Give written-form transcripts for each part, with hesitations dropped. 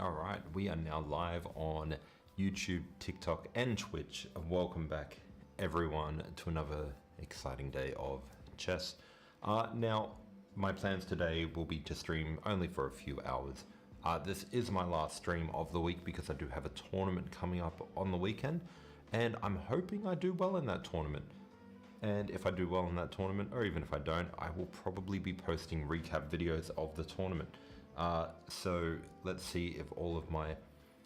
Alright, we are now live on YouTube, TikTok, and Twitch. Welcome back, everyone, to another exciting day of chess. Now, my plans today will be to stream only for a few hours. This is my last stream of the week because I do have a tournament coming up on the weekend, and I'm hoping I do well in that tournament. And if I do well in that tournament, or even if I don't, I will probably be posting recap videos of the tournament. So let's see if all of my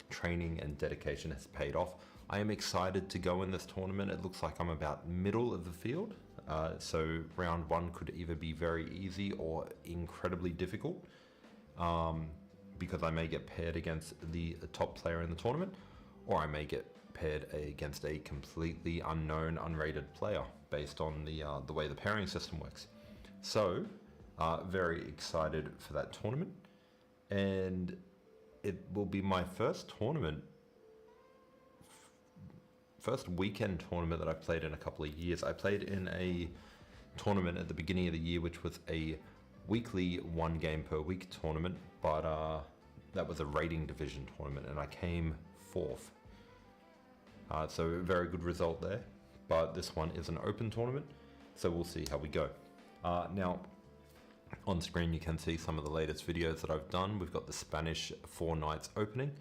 training and dedication has paid off. I am excited to go in this tournament. It looks like I'm about middle of the field. So round one could either be very easy or incredibly difficult, because I may get paired against the top player in the tournament, or I may get paired against a completely unknown, unrated player based on the way the pairing system works. So very excited for that tournament. And it will be my first weekend tournament that I've played in a couple of years. I played in a tournament at the beginning of the year, which was a weekly 1 game per week tournament, but that was a rating division tournament, and I came 4th. So a very good result there, but this one is an open tournament, so we'll see how we go. Now, on screen you can see some of the latest videos that I've done. We've got the Spanish 4 Knights opening.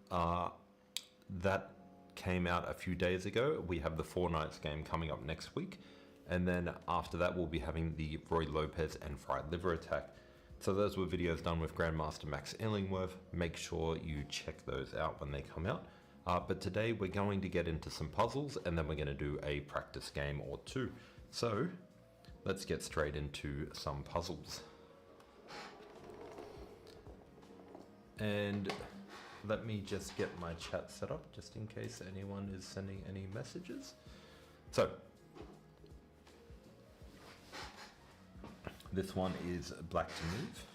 That came out a few days ago. We have the 4 Knights game coming up next week. And then after that we'll be having the Roy Lopez and Fried Liver attack. So those were videos done with Grandmaster Max Illingworth. Make sure you check those out when they come out. But today we're going to get into some puzzles, and then we're going to do a practice game or two. So let's get straight into some puzzles. And let me just get my chat set up just in case anyone is sending any messages. So this one is black to move.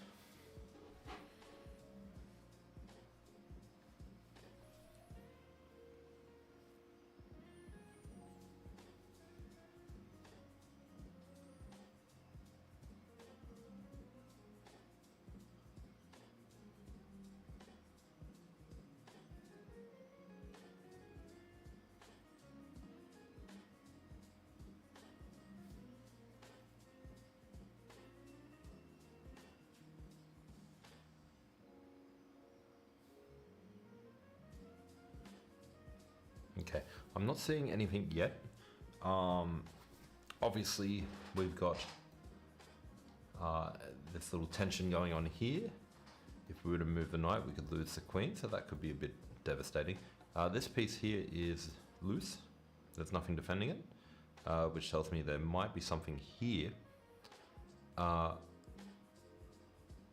Okay, I'm not seeing anything yet. Obviously, we've got this little tension going on here. If we were to move the knight, we could lose the queen, so that could be a bit devastating. This piece here is loose. There's nothing defending it, which tells me there might be something here.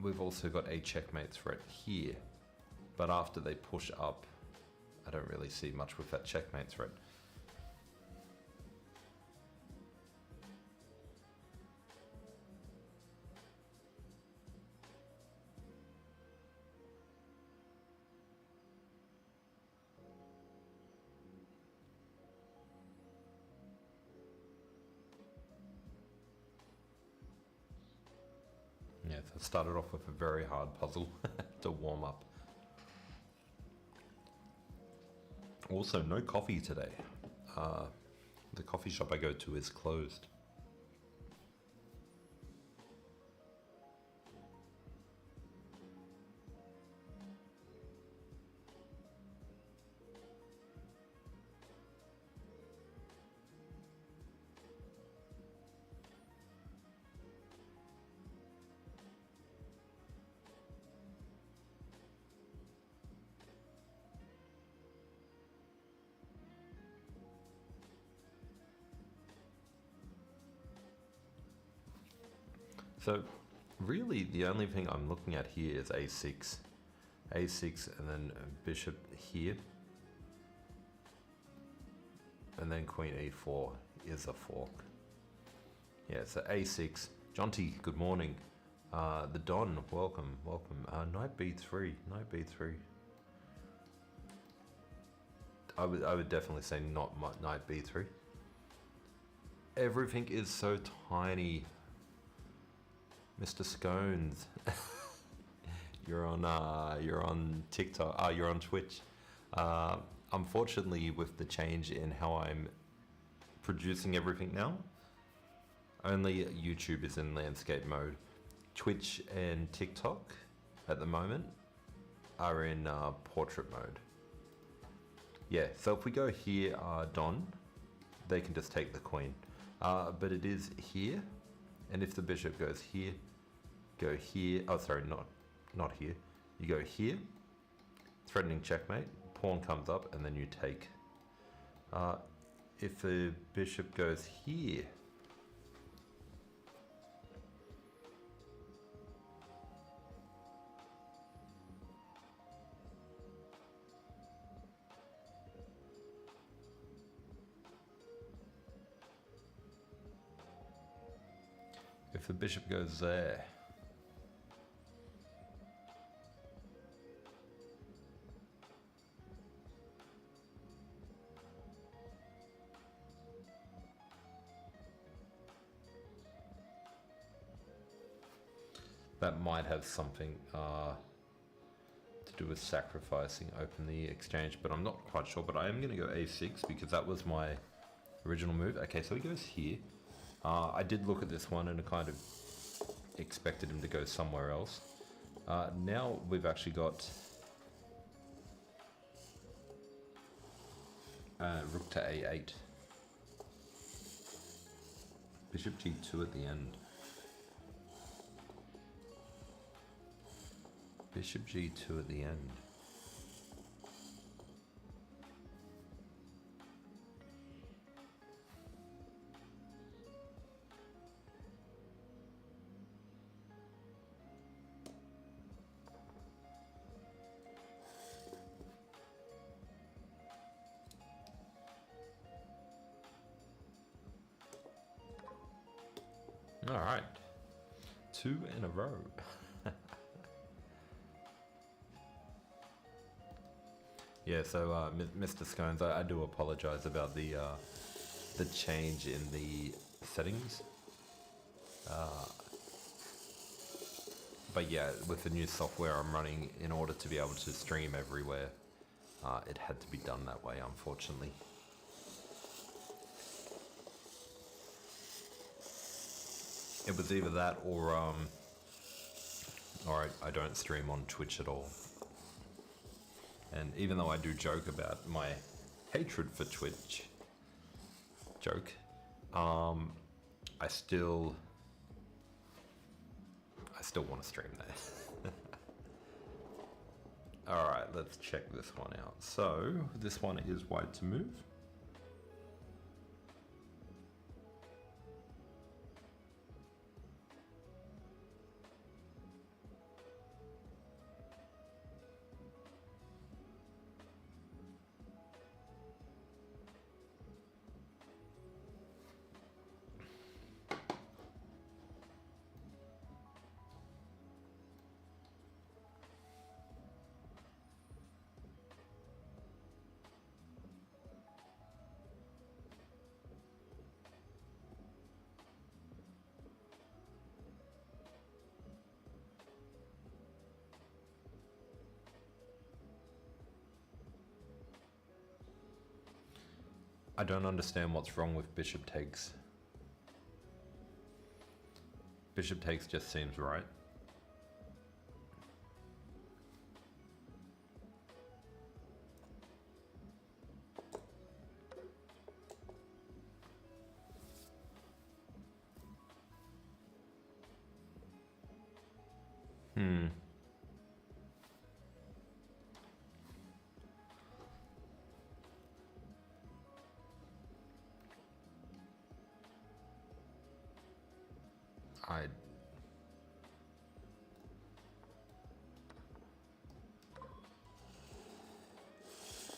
We've also got a checkmate threat here, but after they push up, I don't really see much with that checkmate threat. Yeah, so I started off with a very hard puzzle to warm up. Also, no coffee today. The coffee shop I go to is closed. So really the only thing I'm looking at here is a6, and then bishop here, and then queen e4 is a fork. Yeah, so a6. Jonty, good morning. The Don, welcome. Knight b3. I would definitely say not knight b3. Everything is so tiny. Mr. Scones. You're on TikTok. You're on Twitch. Unfortunately, with the change in how I'm producing everything now, only YouTube is in landscape mode. Twitch and TikTok at the moment are in portrait mode. Yeah, so if we go here, Don, they can just take the queen. But it is here, and if the bishop goes here, go here. Oh, sorry, not here. You go here, threatening checkmate. Pawn comes up, and then you take. If the bishop goes here, if the bishop goes there, that might have something to do with sacrificing open the exchange, but I'm not quite sure. But I am going to go a6 because that was my original move. Okay, so he goes here. I did look at this one and I kind of expected him to go somewhere else. Now we've actually got rook to a8. Bishop g2 at the end. Bishop g2 at the end. All right, 2 in a row. Yeah, so Mr. Scones, I do apologize about the change in the settings. But yeah, with the new software I'm running, in order to be able to stream everywhere, it had to be done that way, unfortunately. It was either that or I don't stream on Twitch at all. And even though I do joke about my hatred for Twitch, I still want to stream there. All right, let's check this one out. So this one is white to move. I don't understand what's wrong with bishop takes. Bishop takes just seems right.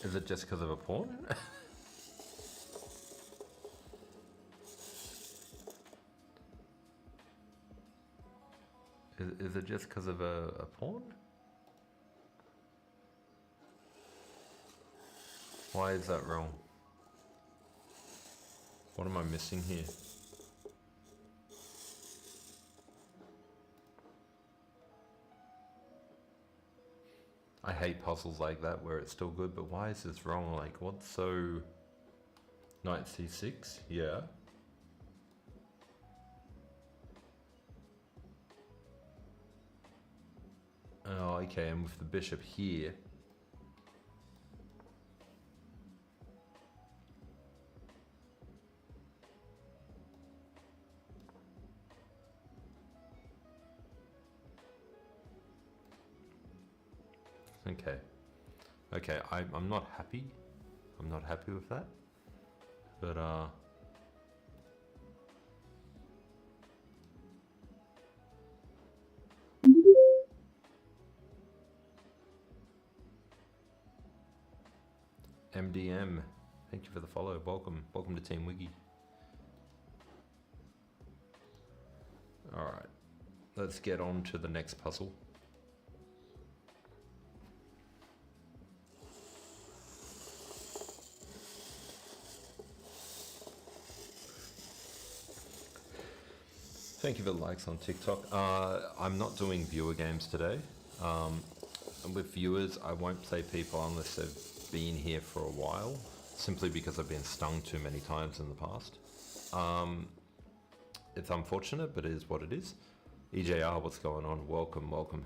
Is it just because of a pawn? Is it just because of a pawn? Why is that wrong? What am I missing here? I hate puzzles like that where it's still good, but why is this wrong? Like, what's so... Knight c6? Yeah. Oh, okay, and with the bishop here... Okay. Okay, I'm not happy. I'm not happy with that. But, MDM, thank you for the follow. Welcome. Welcome to Team Wiggy. Alright. Let's get on to the next puzzle. Thank you for the likes on TikTok. I'm not doing viewer games today. With viewers, I won't play people unless they've been here for a while, simply because I've been stung too many times in the past. It's unfortunate, but it is what it is. EJR, what's going on? Welcome, welcome.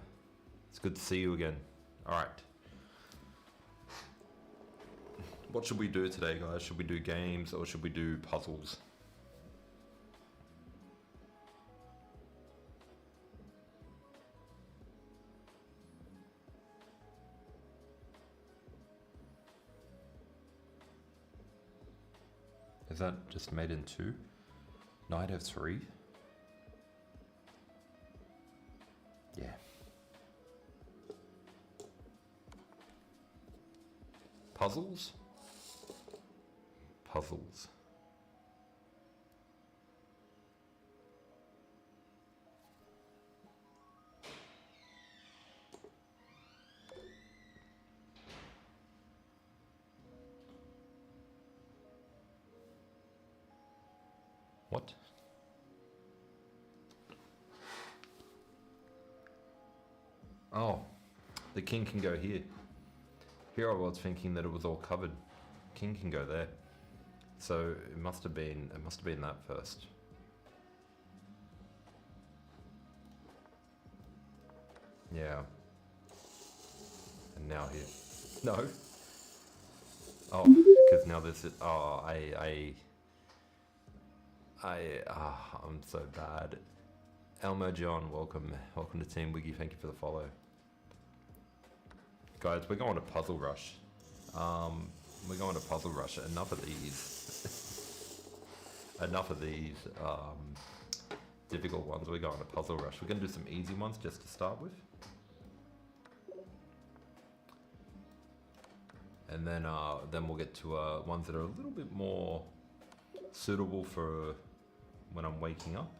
It's good to see you again. All right. What should we do today, guys? Should we do games or should we do puzzles? Is that just made in two? Knight f3? Yeah. Puzzles? Puzzles. What? Oh, the king can go here. Here I was thinking that it was all covered. King can go there. So it must have been that first. Yeah. And now here. No. Oh, because now this is, oh, I'm so bad. Elmo John, welcome to Team Wiggy. Thank you for the follow, guys. We're going to Puzzle Rush. We're going to Puzzle Rush. Enough of these. Enough of these difficult ones. We're going to Puzzle Rush. We're going to do some easy ones just to start with, and then we'll get to ones that are a little bit more suitable for when I'm waking up.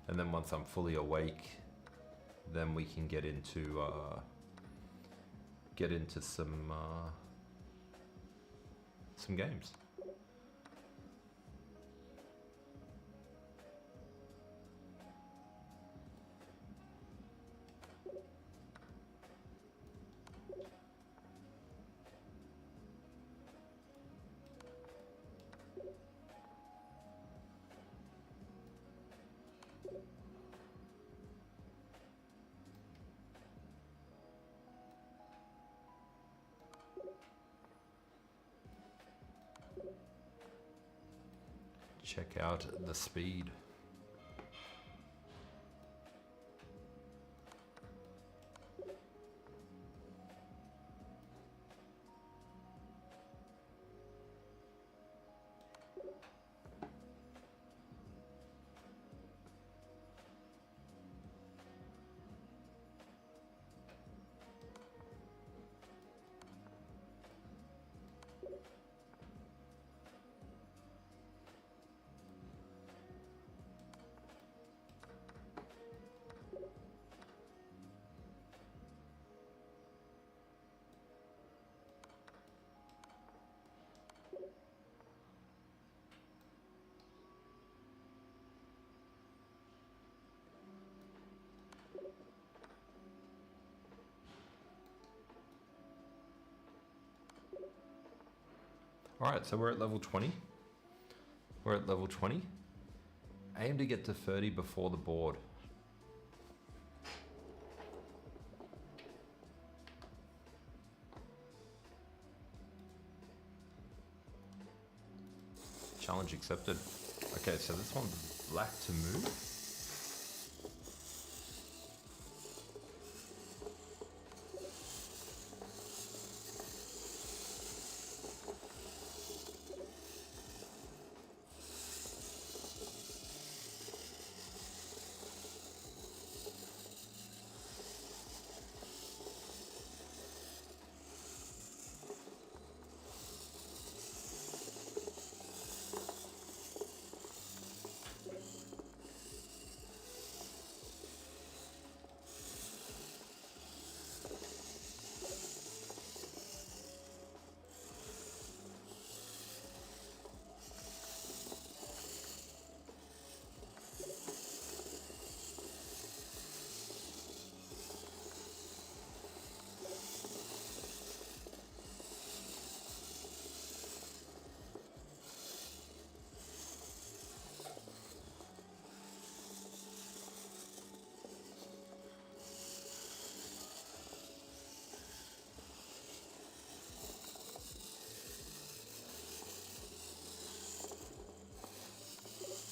And then once I'm fully awake, then we can get into some games. Check out the speed. Alright, so we're at level 20. We're at level 20. Aim to get to 30 before the board. Challenge accepted. Okay, so this one's black to move.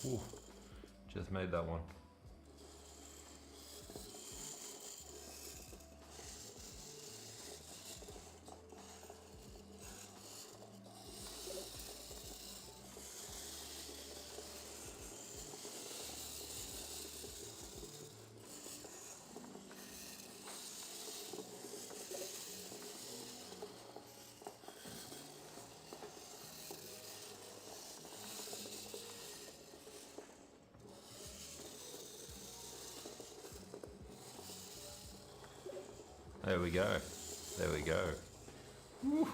Ooh, just made that one. There we go. There we go. Woo.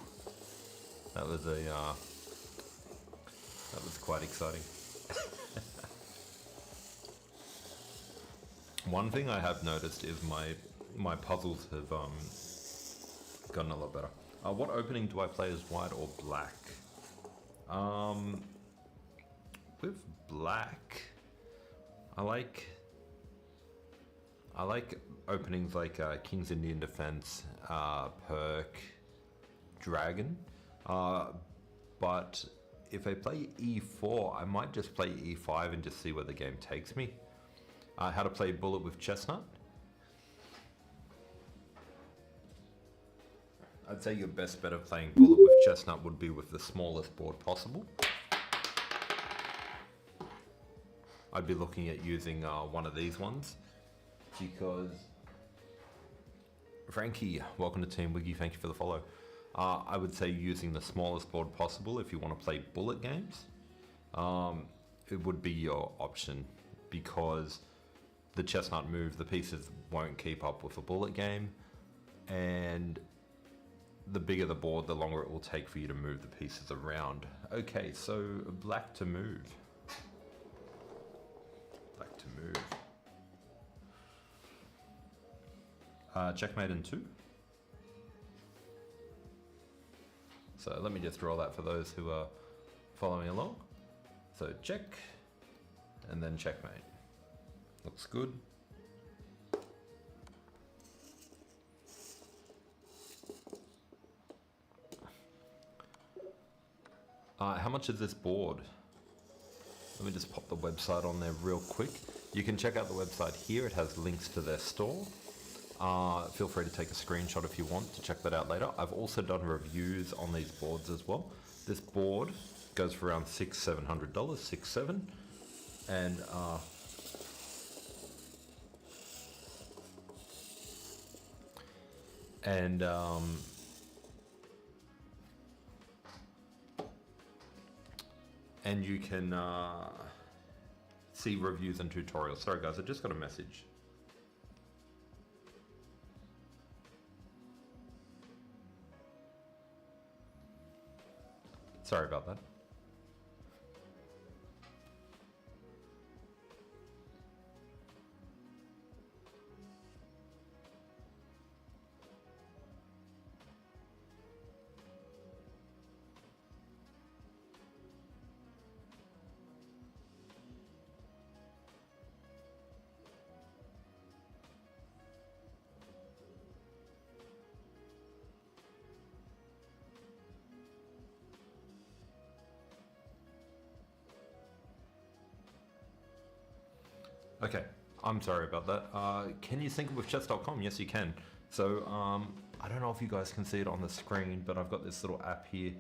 That was quite exciting. One thing I have noticed is my puzzles have gotten a lot better. What opening do I play as white or black? With black, I like openings like King's Indian Defense, Perk, Dragon. But if I play E4, I might just play E5 and just see where the game takes me. How to play Bullet with Chessnut. I'd say your best bet of playing Bullet with Chessnut would be with the smallest board possible. I'd be looking at using one of these ones because... Frankie, welcome to Team Wiggy, thank you for the follow. I would say using the smallest board possible if you want to play bullet games. It would be your option because the Chessnut move, the pieces won't keep up with a bullet game, and the bigger the board, the longer it will take for you to move the pieces around. Okay, so black to move. Black to move. Checkmate in 2. So let me just draw that for those who are following along. So check, and then checkmate. Looks good. How much is this board? Let me just pop the website on there real quick. You can check out the website here. It has links to their store. Feel free to take a screenshot if you want to check that out later. I've also done reviews on these boards as well. This board goes for around $600-700, $600-700, and you can see reviews and tutorials. Sorry guys, I just got a message. Sorry about that. Okay, I'm sorry about that. Can you sync it with chess.com? Yes, you can. So I don't know if you guys can see it on the screen, but I've got this little app here.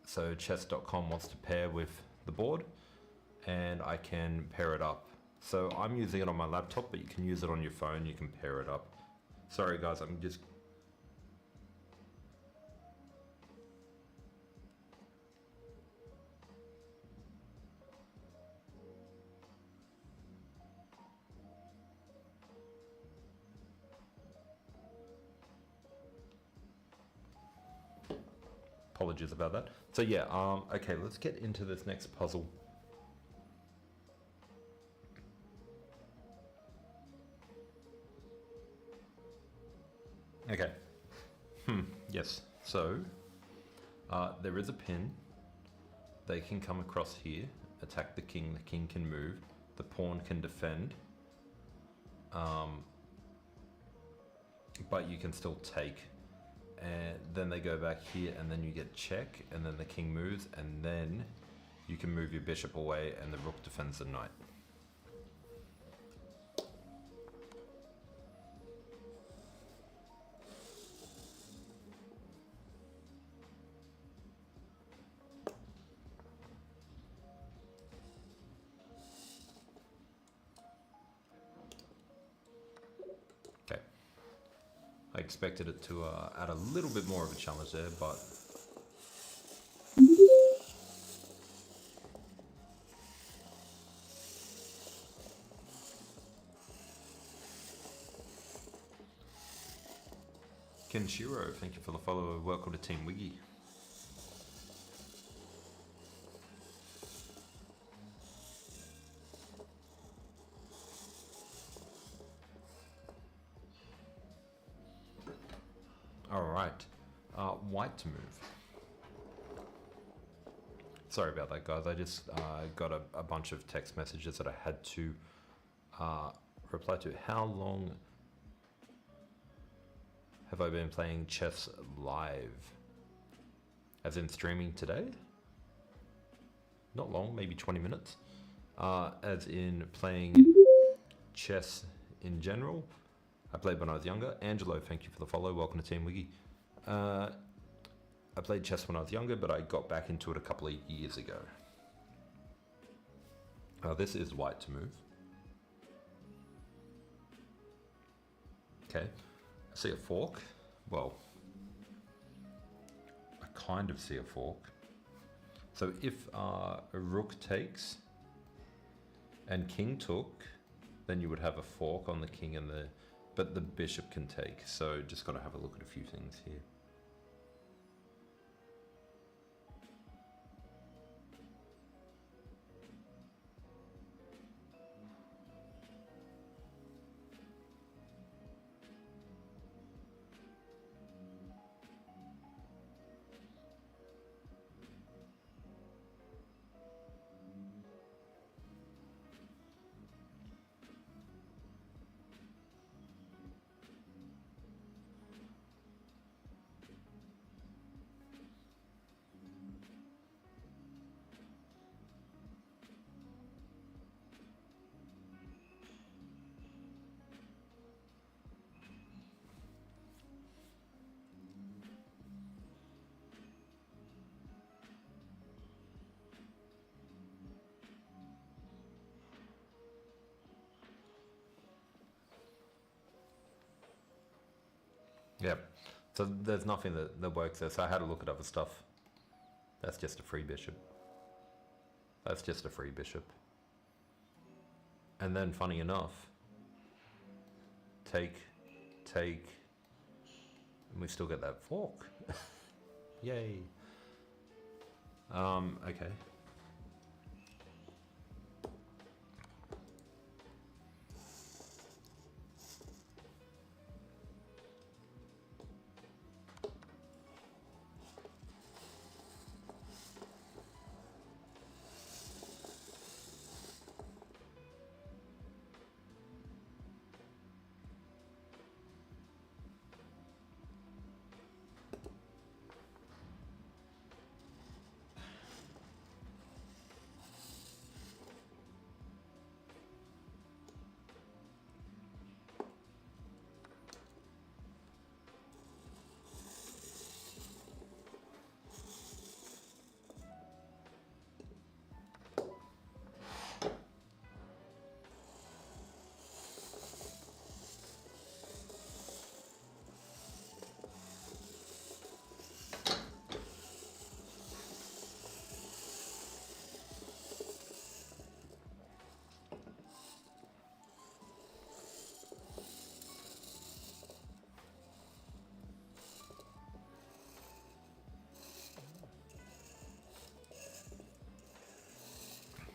So chess.com wants to pair with the board, and I can pair it up. So I'm using it on my laptop, but you can use it on your phone. You can pair it up. Sorry guys, I'm just... Apologies about that. So yeah, okay, let's get into this next puzzle. Okay. Yes. So there is a pin. They can come across here, attack the king. The king can move. The pawn can defend. But you can still take. And then they go back here, and then you get check, and then the king moves, and then you can move your bishop away, and the rook defends the knight. Okay. I expected it to add a little bit more of a challenge there, but... Kenshiro, thank you for the follow. Welcome to Team Wiggy. Alright, white to move. Sorry about that guys, I just got a bunch of text messages that I had to reply to. How long have I been playing chess live? As in streaming today? Not long, maybe 20 minutes. As in playing chess in general. I played when I was younger. Angelo, thank you for the follow. Welcome to Team Wiggy. I played chess when I was younger, but I got back into it a couple of years ago. This is white to move. Okay. I see a fork. Well, I kind of see a fork. So if a rook takes and king took, then you would have a fork on the king and but the bishop can take. So just got to have a look at a few things here. Yeah, so there's nothing that works there. So I had to look at other stuff. That's just a free bishop. That's just a free bishop. And then, funny enough, take, and we still get that fork. Yay. Okay.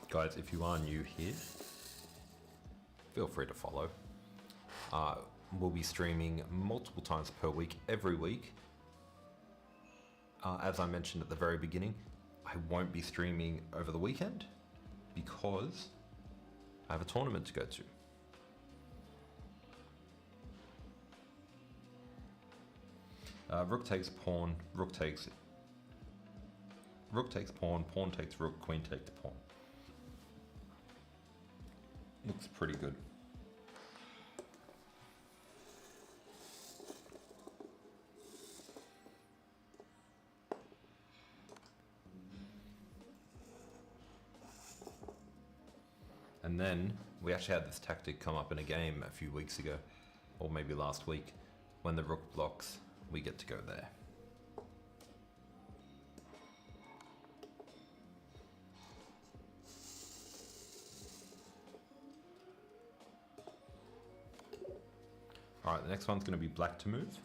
Guys, if you are new here, feel free to follow. We'll be streaming multiple times per week, every week. As I mentioned at the very beginning, I won't be streaming over the weekend because I have a tournament to go to. Rook takes pawn, rook takes pawn, pawn takes rook, queen takes pawn. Looks pretty good. And then we actually had this tactic come up in a game a few weeks ago, or maybe last week. When the rook blocks, we get to go there. All right, the next one's going to be black to move.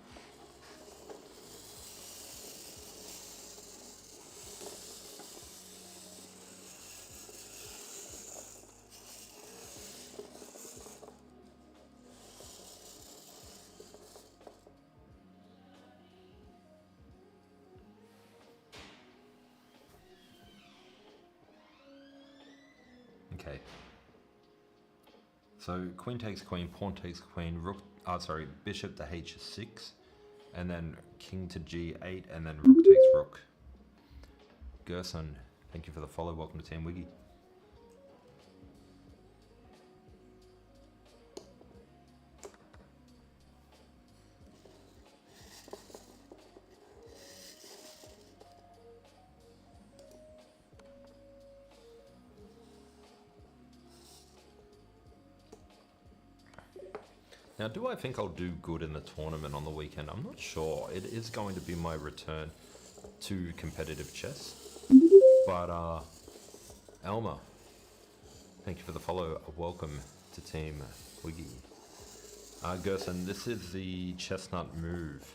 Okay. So queen takes queen, pawn takes queen, rook, bishop to h6, and then king to g8, and then rook takes rook. Gerson, thank you for the follow. Welcome to Team Wiggy. Now, do I think I'll do good in the tournament on the weekend? I'm not sure. It is going to be my return to competitive chess. But, Elmer, thank you for the follow. Welcome to Team Wiggy. Gerson, this is the Chessnut move.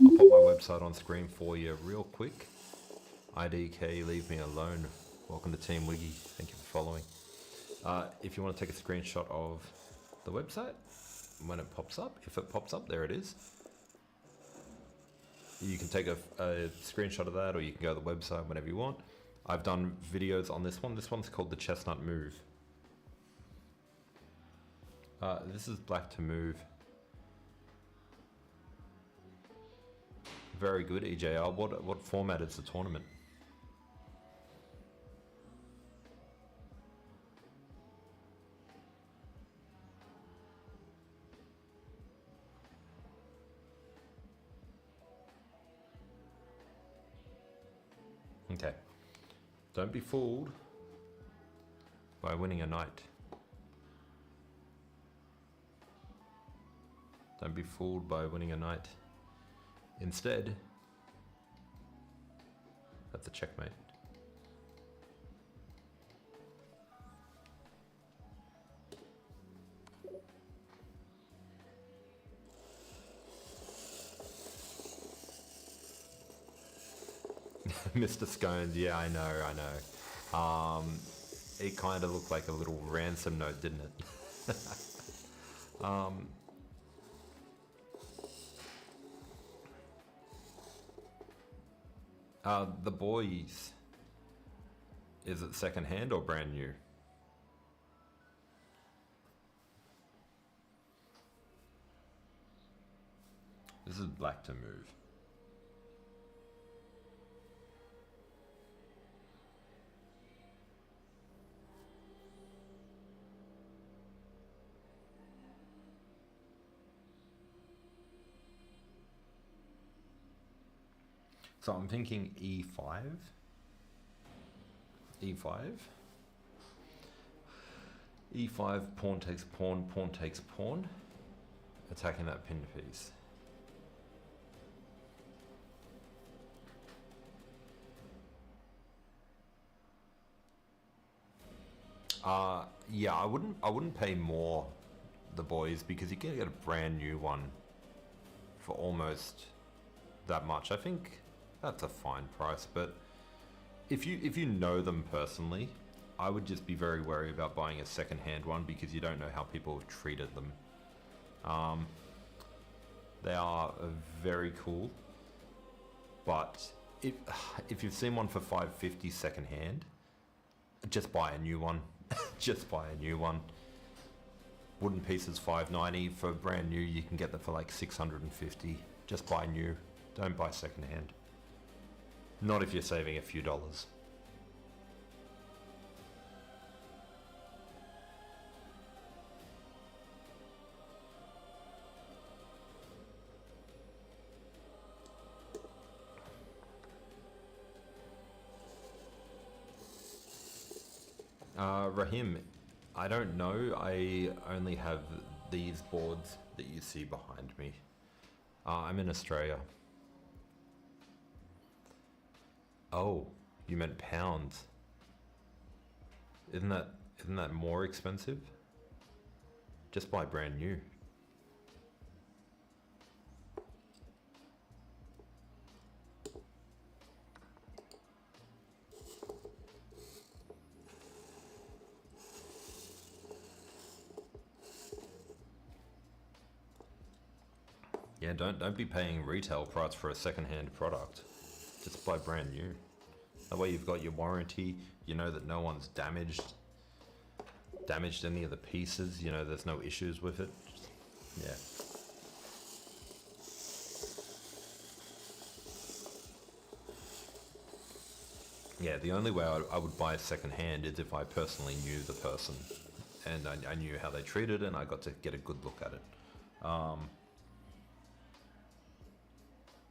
I'll put my website on screen for you real quick. IDK, leave me alone. Welcome to Team Wiggy. Thank you for following. If you want to take a screenshot of the website, when it pops up, if it pops up, there it is. You can take a screenshot of that, or you can go to the website whenever you want. I've done videos on this one. This one's called the Chessnut move. This is black to move. Very good, EJR. What format is the tournament? Okay. Don't be fooled by winning a knight. Don't be fooled by winning a knight. Instead, that's a checkmate. Mr. Scones, yeah, I know. It kind of looked like a little ransom note, didn't it? The boys, is it second hand or brand new? This is black to move. So I'm thinking e5. e5. e5, pawn takes pawn, pawn takes pawn. Attacking that pinned piece. Yeah, I wouldn't pay more the boys, because you can get a brand new one for almost that much. I think that's a fine price, but if you know them personally, I would just be very wary about buying a second-hand one because you don't know how people have treated them. They are very cool, but if you've seen one for $5.50 second-hand, just buy a new one. Just buy a new one. Wooden pieces $5.90 for brand new. You can get them for like $650. Just buy new. Don't buy second-hand. Not if you're saving a few dollars. Rahim, I don't know. I only have these boards that you see behind me. I'm in Australia. Oh, you meant pounds. Isn't that more expensive? Just buy brand new. Yeah, don't be paying retail price for a second-hand product. Just buy brand new. That way you've got your warranty. You know that no one's damaged any of the pieces. You know there's no issues with it. Yeah. Yeah, the only way I would buy second-hand is if I personally knew the person and I knew how they treated it and I got to get a good look at it.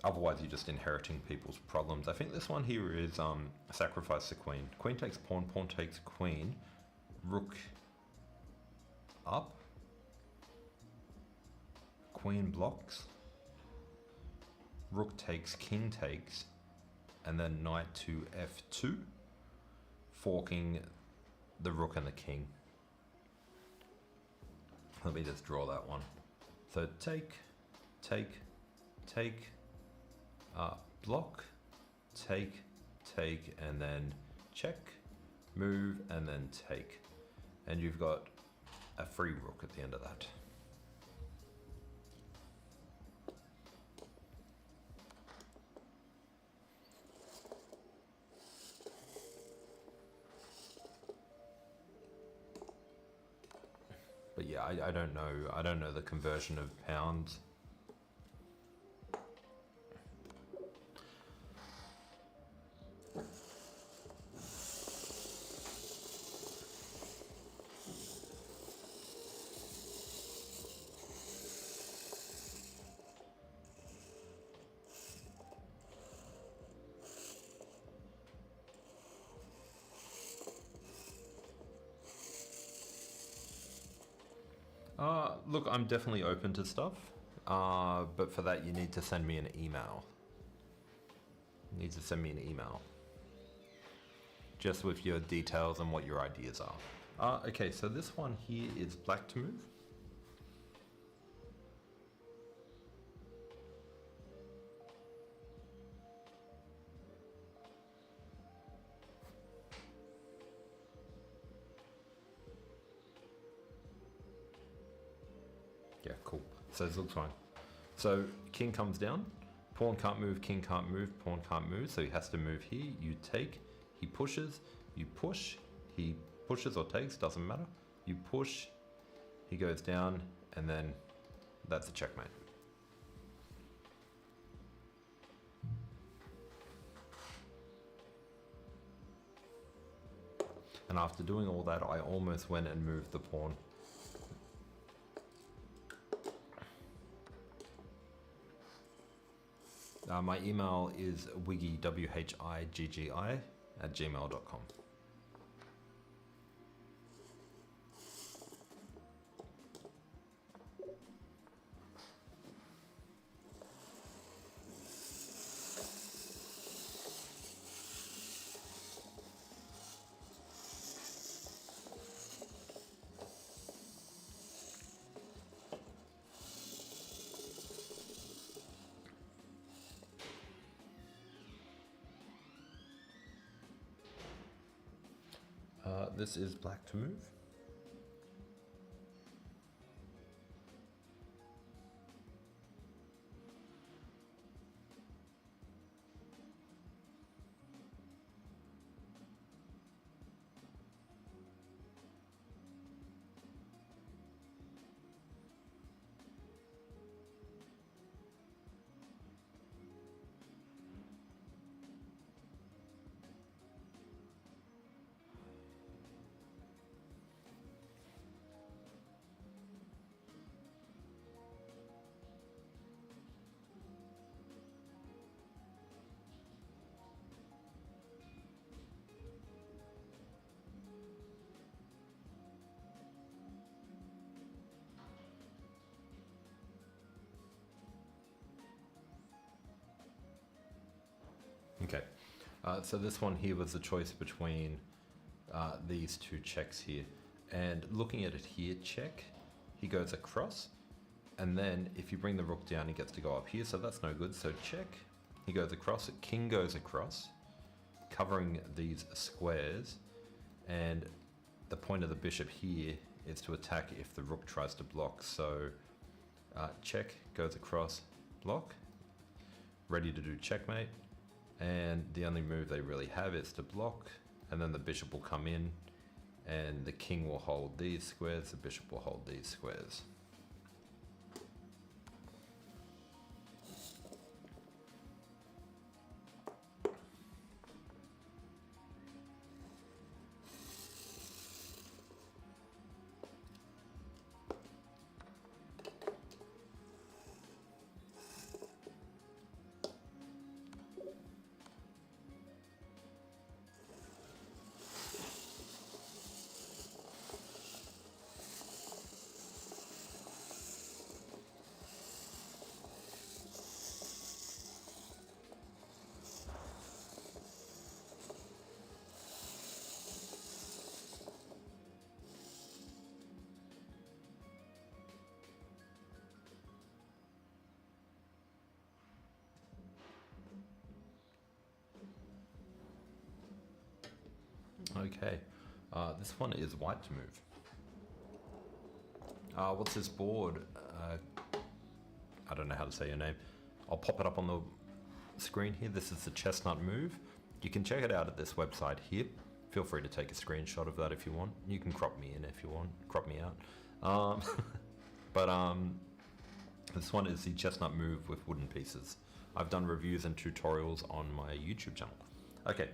Otherwise, you're just inheriting people's problems. I think this one here is sacrifice the queen. Queen takes pawn, pawn takes queen, rook up, queen blocks, rook takes, king takes, and then knight to f2, forking the rook and the king. Let me just draw that one. So take, block, take, and then check, move, and then take. And you've got a free rook at the end of that. But yeah, I don't know. I don't know the conversion of pounds. Look, I'm definitely open to stuff, but for that you need to send me an email. You need to send me an email. Just with your details and what your ideas are. Okay, so this one here is black to move. Yeah, cool. So this looks fine. So king comes down, pawn can't move, king can't move, pawn can't move, so he has to move here. You take, he pushes, you push, he pushes or takes, doesn't matter. You push, he goes down, and then that's a checkmate. And after doing all that, I almost went and moved the pawn. My email is wiggy, WHIGGI, @gmail.com. This is black to move. Okay, so this one here was the choice between these two checks here. And looking at it here, check, he goes across. And then if you bring the rook down, he gets to go up here, so that's no good. So check, he goes across, king goes across, covering these squares. And the point of the bishop here is to attack if the rook tries to block. So check, goes across, block, ready to do checkmate. And the only move they really have is to block, and then the bishop will come in, and the king will hold these squares, the bishop will hold these squares. Okay, this one is white to move. What's this board? I don't know how to say your name. I'll pop it up on the screen here. This is the Chessnut move. You can check it out at this website here. Feel free to take a screenshot of that if you want. You can crop me in if you want, crop me out. This one is the Chessnut move with wooden pieces. I've done reviews and tutorials on my YouTube channel. Okay.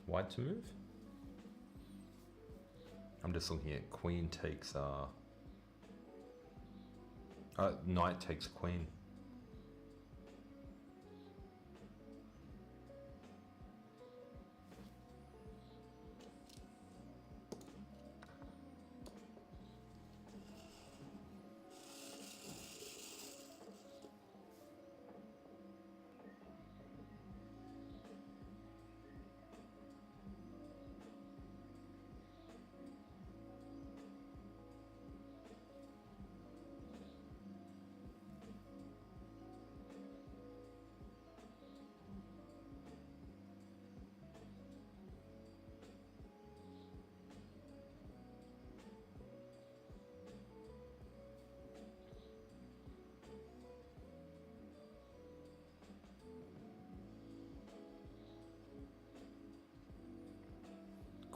White to move. I'm just looking at queen takes knight takes queen.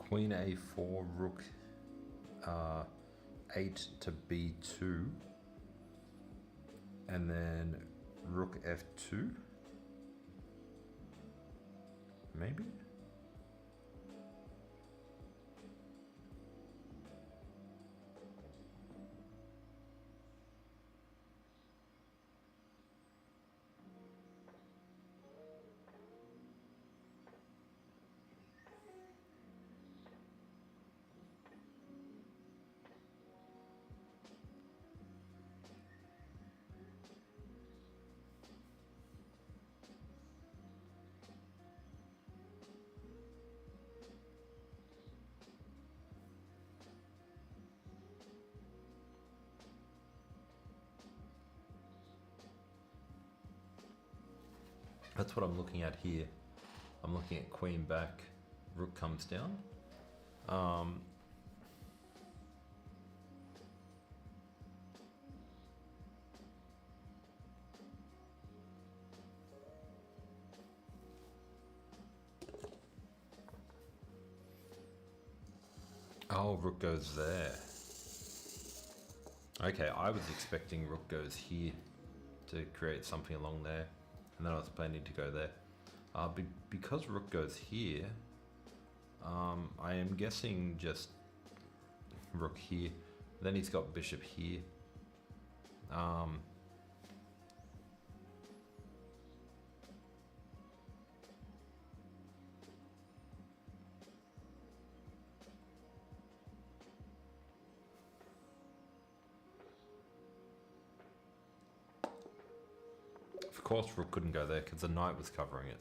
Queen a4, rook 8 to b2, and then rook f2, maybe? That's what I'm looking at here. I'm looking at queen back, rook comes down. Oh, rook goes there. Okay, I was expecting rook goes here to create something along there, and then I was planning to go there. Because rook goes here, I am guessing just rook here. Then he's got bishop here. Of course rook couldn't go there because the knight was covering it.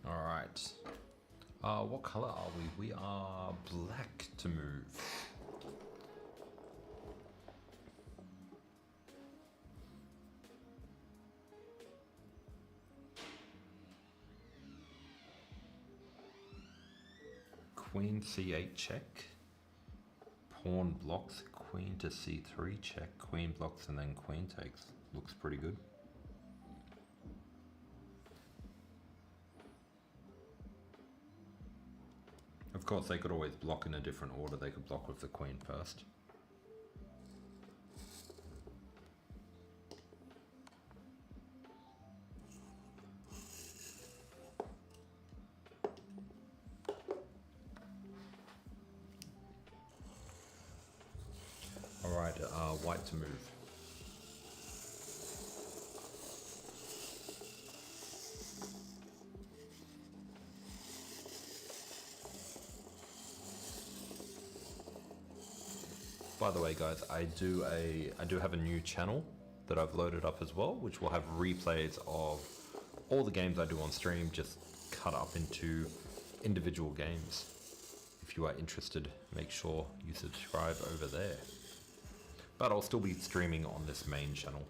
All right. What color are we? We are black to move. Queen c8 check. Pawn blocks, queen to c3 check, queen blocks, and then queen takes. Looks pretty good. Of course, they could always block in a different order. They could block with the queen first. All right, white to move. By the way, guys, I do have a new channel that I've loaded up as well, which will have replays of all the games I do on stream, just cut up into individual games. If you are interested, make sure you subscribe over there. But I'll still be streaming on this main channel.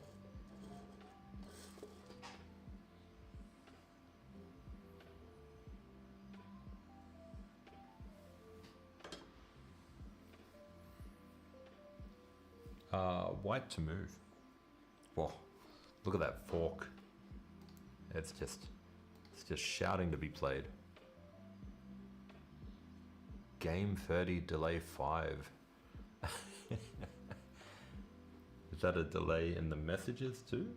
White to move. Whoa, look at that fork. It's just shouting to be played. Game 30, delay 5. Is that a delay in the messages too?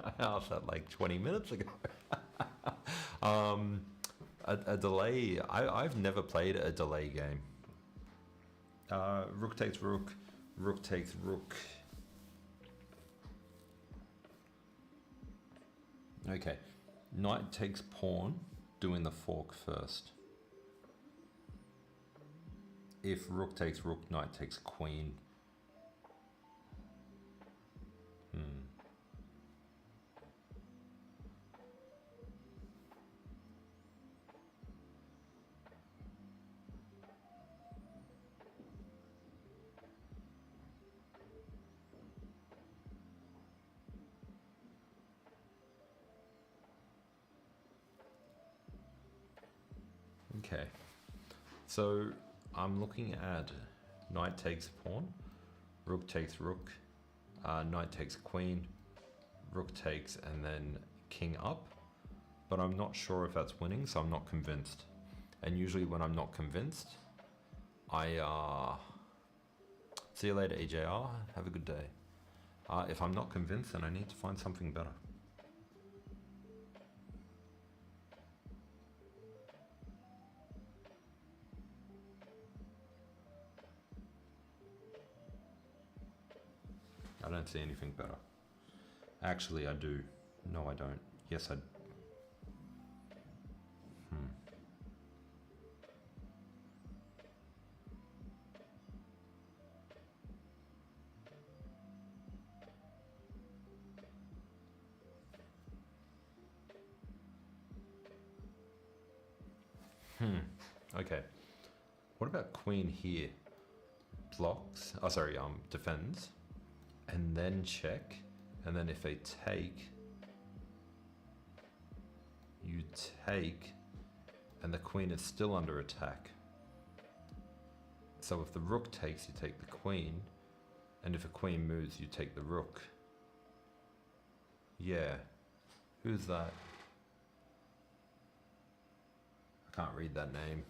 I asked that like 20 minutes ago. A delay, I've never played a delay game. Rook takes rook. Rook takes rook. Okay, knight takes pawn, doing the fork first. If rook takes rook, knight takes queen. Okay, so I'm looking at knight takes pawn, rook takes rook, knight takes queen, rook takes, and then king up. But I'm not sure if that's winning, so I'm not convinced. And usually when I'm not convinced, I see you later, EJR. Have a good day. If I'm not convinced, then I need to find something better. I don't see anything better. Actually, I do. No, I don't. Yes, I do. Okay. What about queen here? Blocks. Oh, sorry. Defends, and then check, and then if they take, you take, and the queen is still under attack. So if the rook takes, you take the queen, and if a queen moves, you take the rook. Yeah. Who's that? I can't read that name.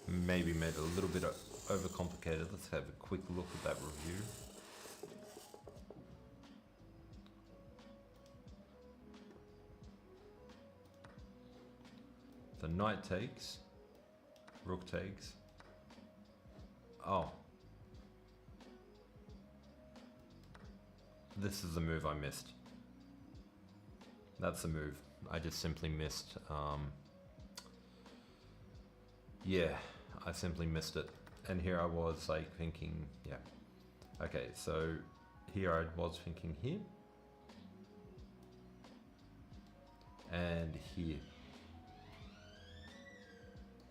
Maybe made it a little bit overcomplicated. Let's have a quick look at that review. The knight takes, rook takes. Oh. This is the move I missed. That's the move. I just simply missed. Yeah, I simply missed it. And here I was like thinking, yeah. Okay, so here I was thinking here. And here.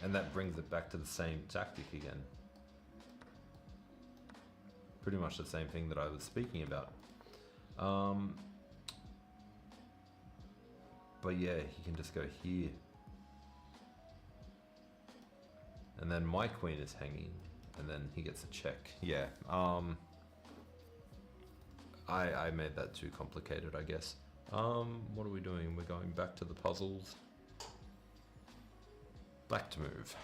And that brings it back to the same tactic again. Pretty much the same thing that I was speaking about. But yeah, he can just go here. And then my queen is hanging, and then he gets a check. Yeah, I made that too complicated, I guess. What are we doing? We're going back to the puzzles. Black to move.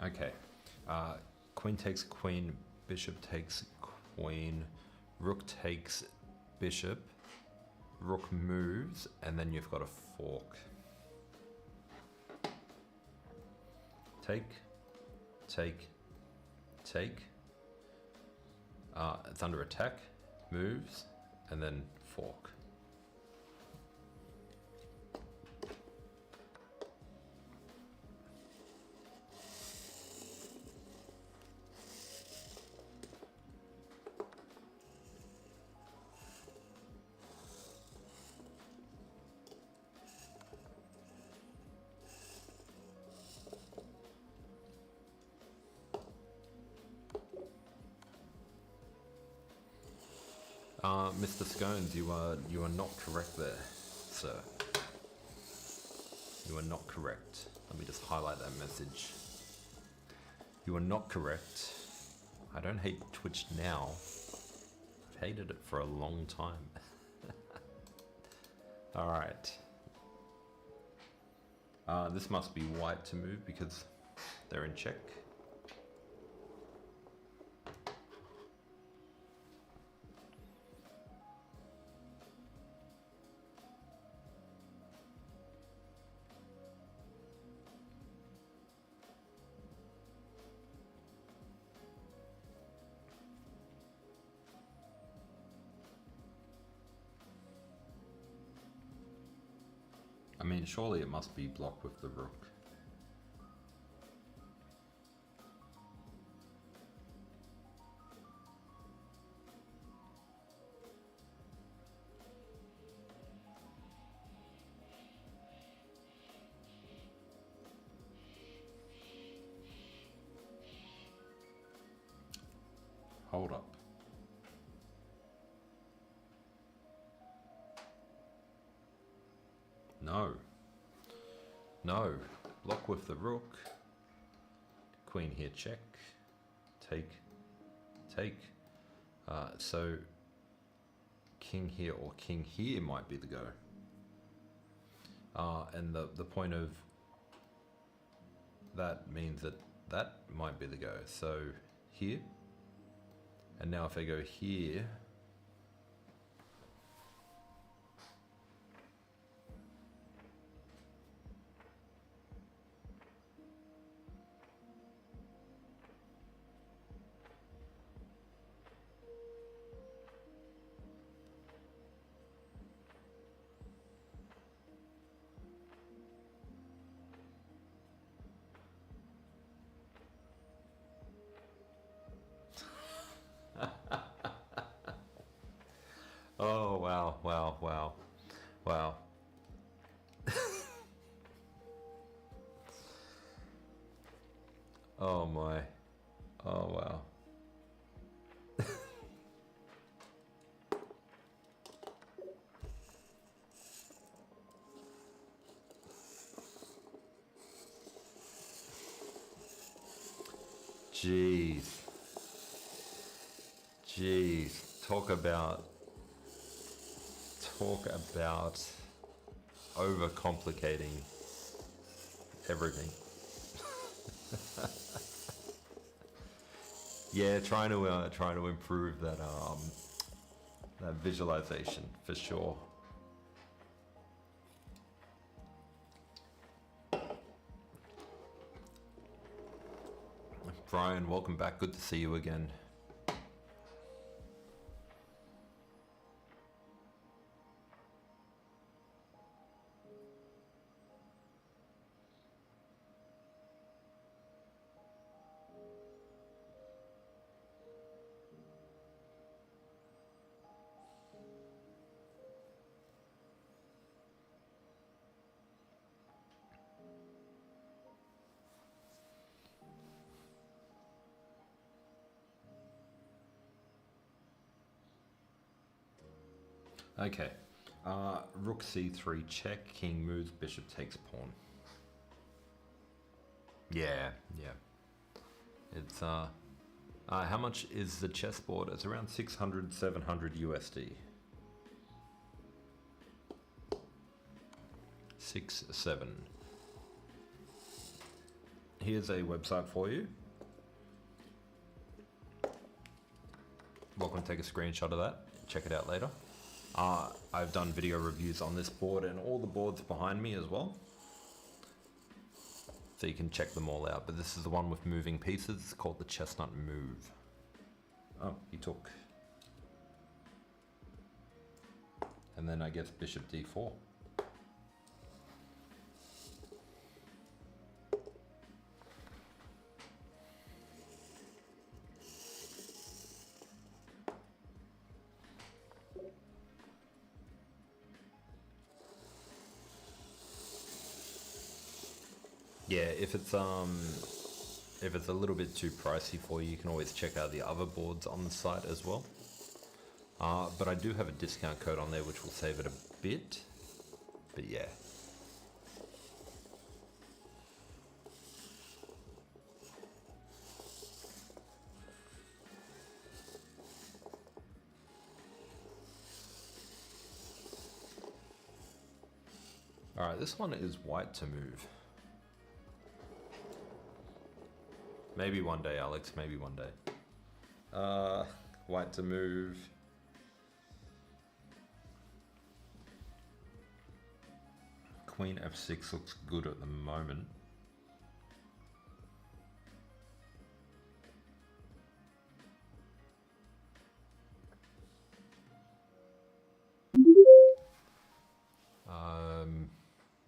Okay, queen takes queen, bishop takes queen, rook takes bishop, rook moves, and then you've got a fork. Take, take, take. It's under attack, moves, and then fork. Mr. Scones, you are not correct there, sir. You are not correct. Let me just highlight that message. You are not correct. I don't hate Twitch now. I've hated it for a long time. Alright. This must be white to move because they're in check. I mean, surely it must be blocked with the rook. Hold up. No. No. Block with the rook. Queen here, check. Take. Take. So king here or king here might be the go. And the point of that means that that might be the go. So here. And now if I go here, oh, wow, wow, wow, wow. Oh my. Oh wow. Jeez. Jeez. Talk about overcomplicating everything. Yeah, trying to improve that that visualization for sure. Brian, welcome back. Good to see you again. Okay, rook c3 check, king moves, bishop takes pawn. Yeah, yeah. It's how much is the chessboard? It's around 600, 700 USD. 6, 7. Here's a website for you. Welcome to take a screenshot of that. Check it out later. I've done video reviews on this board and all the boards behind me as well. So you can check them all out. But this is the one with moving pieces. It's called the Chessnut Move. Oh, he took. And then I guess bishop d4. Yeah, if it's a little bit too pricey for you, you can always check out the other boards on the site as well. But I do have a discount code on there which will save it a bit. But yeah. Alright, this one is white to move. Maybe one day, Alex, maybe one day. White to move. Queen f6 looks good at the moment.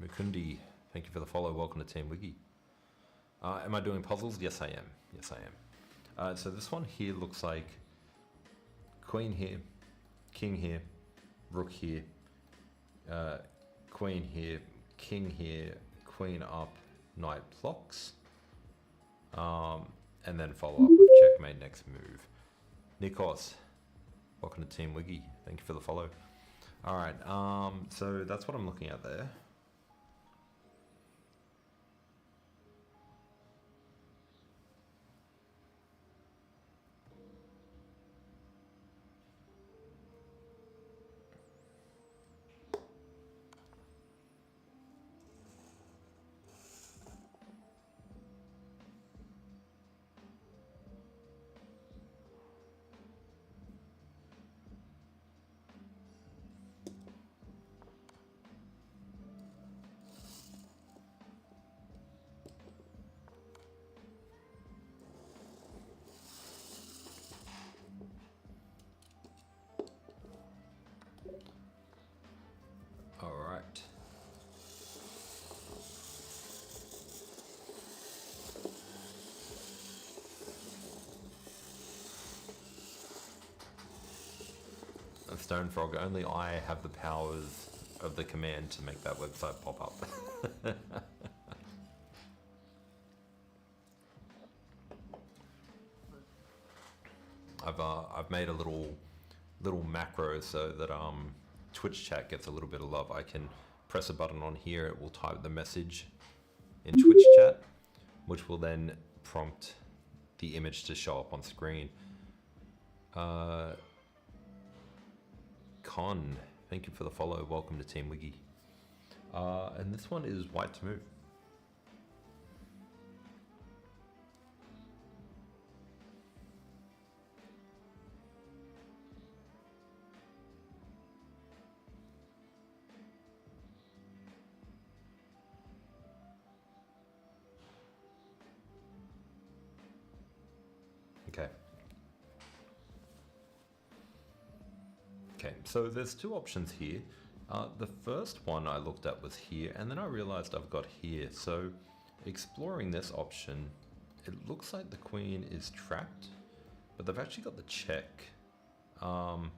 Mukundi, thank you for the follow. Welcome to Team Wiggy. Am I doing puzzles? Yes, I am. Yes, I am. So this one here looks like queen here, king here, rook here, queen here, king here, queen up, knight blocks, and then follow up with checkmate next move. Nikos, welcome to Team Wiggy. Thank you for the follow. All right, so that's what I'm looking at there. All right. A Stone Frog, only I have the powers of the command to make that website pop up. I've made a little macro so that Twitch chat gets a little bit of love. I can press a button on here, it will type the message in Twitch chat, which will then prompt the image to show up on screen. Con, thank you for the follow. Welcome to Team Wiggy. And this one is white to move. Okay. Okay, so there's two options here. The first one I looked at was here, and then I realized I've got here. So exploring this option, it looks like the queen is trapped, but they've actually got the check. And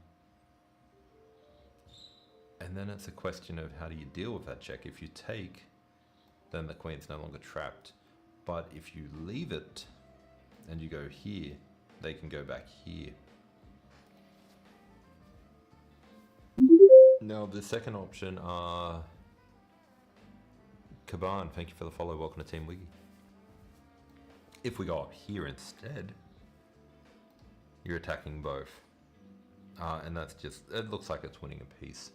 then it's a question of how do you deal with that check? If you take, then the queen's no longer trapped. But if you leave it and you go here, they can go back here. Now the second option, Kaban, thank you for the follow, welcome to Team Wiggy. If we go up here instead, you're attacking both. And that's just, it looks like it's winning a piece.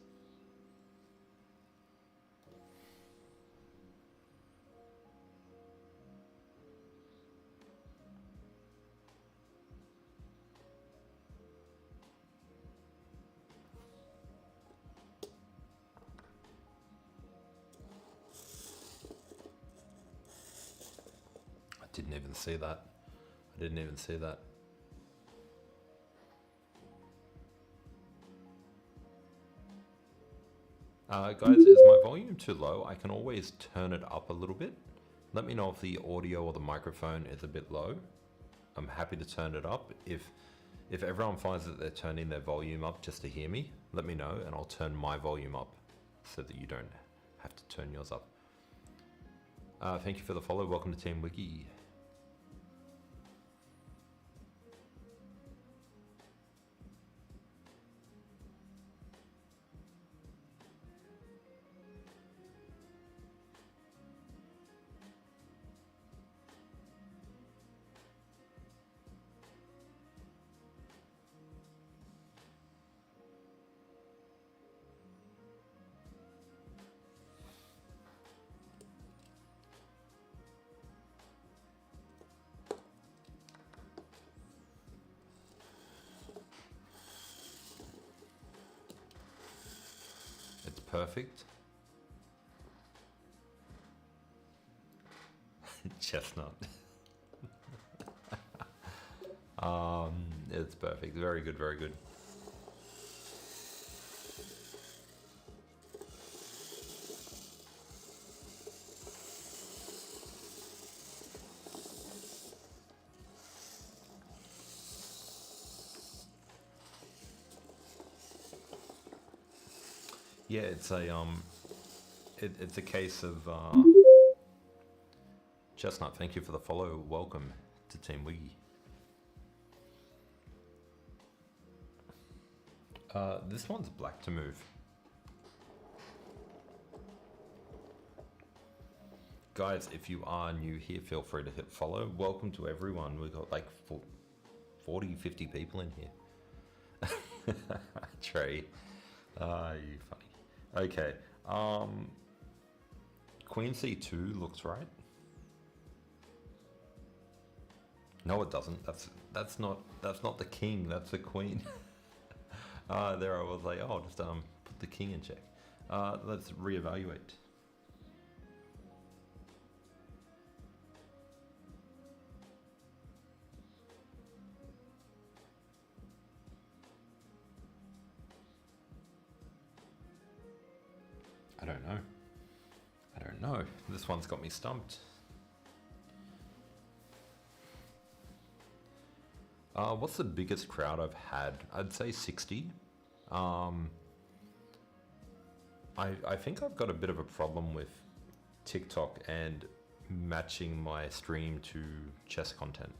Didn't even see that. I didn't even see that. Guys, is my volume too low? I can always turn it up a little bit. Let me know if the audio or the microphone is a bit low. I'm happy to turn it up. If everyone finds that they're turning their volume up just to hear me, let me know and I'll turn my volume up so that you don't have to turn yours up. Thank you for the follow. Welcome to Team Wiggy. perfect. Chestnut. It's perfect. Very good, very good. Yeah, it's a it's a case of Chestnut. Thank you for the follow. Welcome to Team Wiggy. This one's black to move. Guys, if you are new here, feel free to hit follow. Welcome to everyone. We've got like 40, 50 people in here. Trey. You funny. Okay. Queen C2 looks right. No, it doesn't. That's not the king. That's the queen. There I was like, oh, just put the king in check. Let's reevaluate. I don't know. I don't know. This one's got me stumped. What's the biggest crowd I've had? I'd say 60. I think I've got a bit of a problem with TikTok and matching my stream to chess content.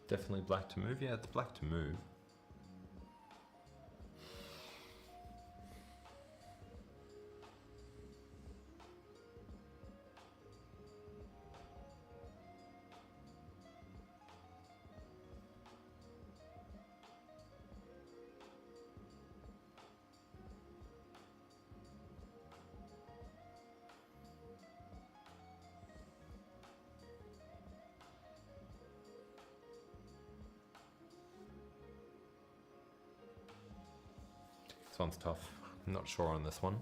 Definitely black to move. Yeah, it's black to move. This one's tough. I'm not sure on this one.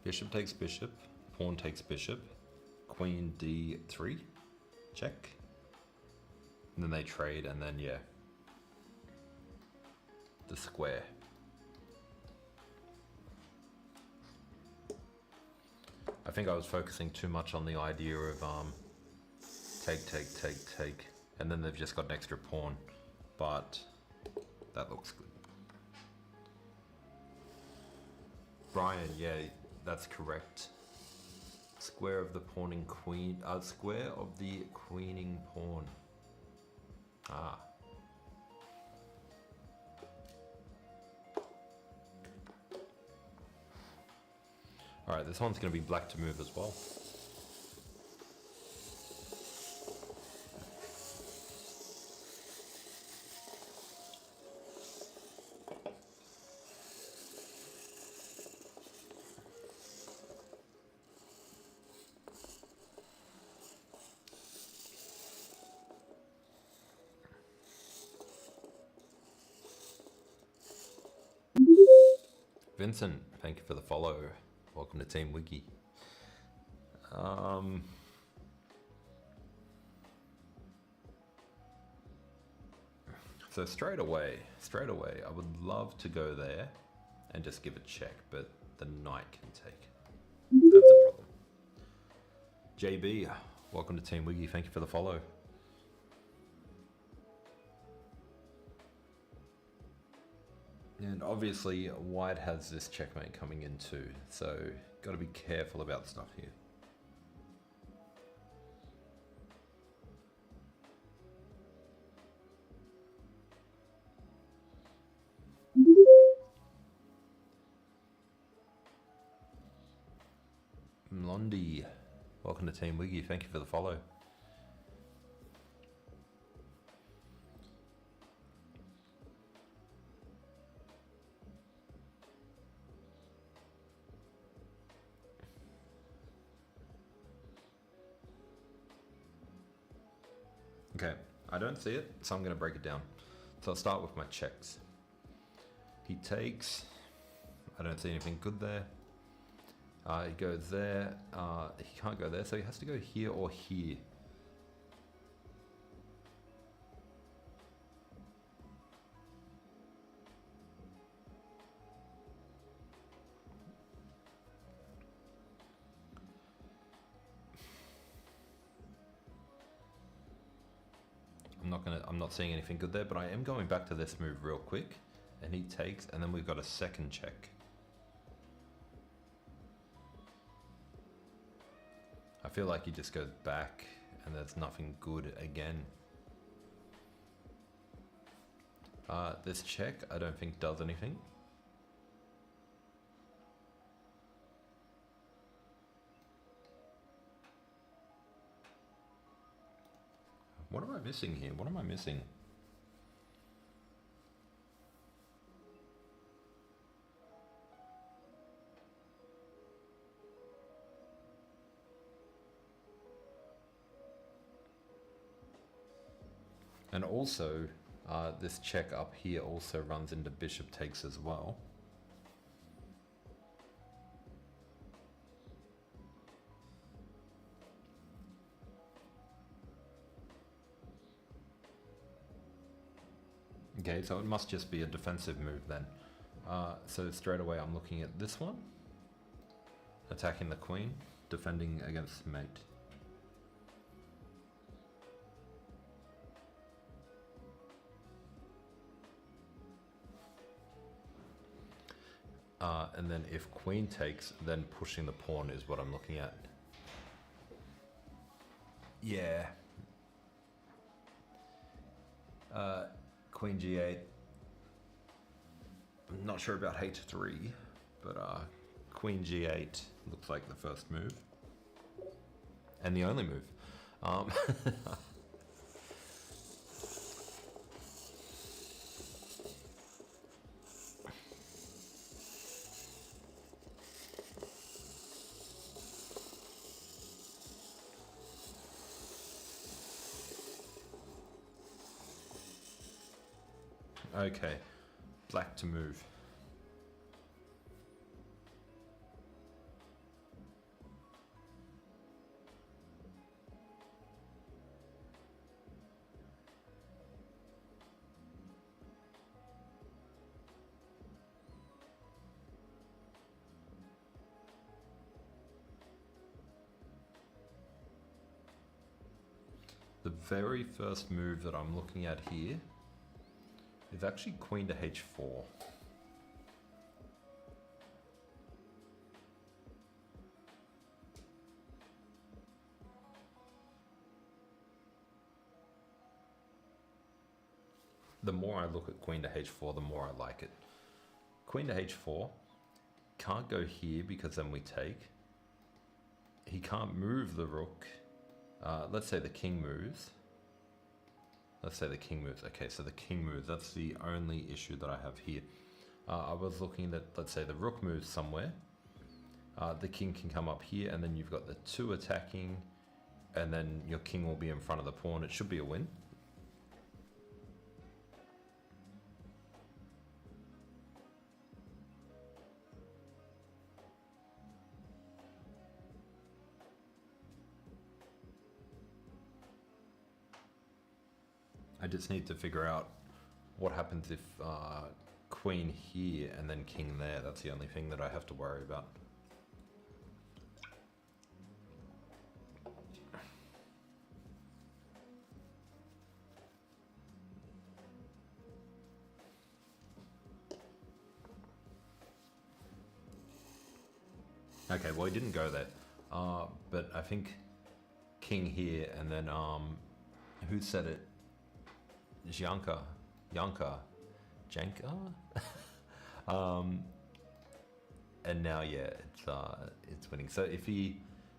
Bishop takes bishop, pawn takes bishop, queen d3, check. And then they trade, and then yeah, the square. I think I was focusing too much on the idea of take, and then they've just got an extra pawn, but that looks good. Brian, yeah, that's correct. Square of the pawning queen, square of the queening pawn. Ah. All right, this one's going to be black to move as well. Vincent, thank you for the follow. Welcome to Team Wiggy. So straight away, I would love to go there and just give a check, but the knight can take. That's a problem. JB, welcome to Team Wiggy. Thank you for the follow. And obviously, white has this checkmate coming in too, so got to be careful about stuff here. Blondie, welcome to Team Wiggy. Thank you for the follow. Okay, I don't see it, so I'm going to break it down. So I'll start with my checks. He takes, I don't see anything good there. He goes there, he can't go there, so he has to go here or here. I'm not seeing anything good there, but I am going back to this move real quick, and he takes, and then we've got a second check. I feel like he just goes back, and there's nothing good again. This check, I don't think does anything. What am I missing here? What am I missing? And also, this check up here also runs into bishop takes as well. Okay, so it must just be a defensive move then. So straight away I'm looking at this one. Attacking the queen, defending against mate. And then if queen takes, then pushing the pawn is what I'm looking at. Yeah. Queen g8. I'm not sure about h3, but queen g8 looks like the first move. And the only move. Okay, black to move. The very first move that I'm looking at here is actually queen to h4. The more I look at queen to h4, the more I like it. Queen to h4, can't go here because then we take. He can't move the rook. Let's say the king moves. Let's say the king moves. Okay, so the king moves. That's the only issue that I have here. I was looking at, let's say the rook moves somewhere. The king can come up here, and then you've got the two attacking, and then your king will be in front of the pawn. It should be a win. I just need to figure out what happens if queen here and then king there. That's the only thing that I have to worry about. Okay, well, he didn't go there. But I think king here, and then who said it? Janka, Janka. And now, yeah, it's winning. So if he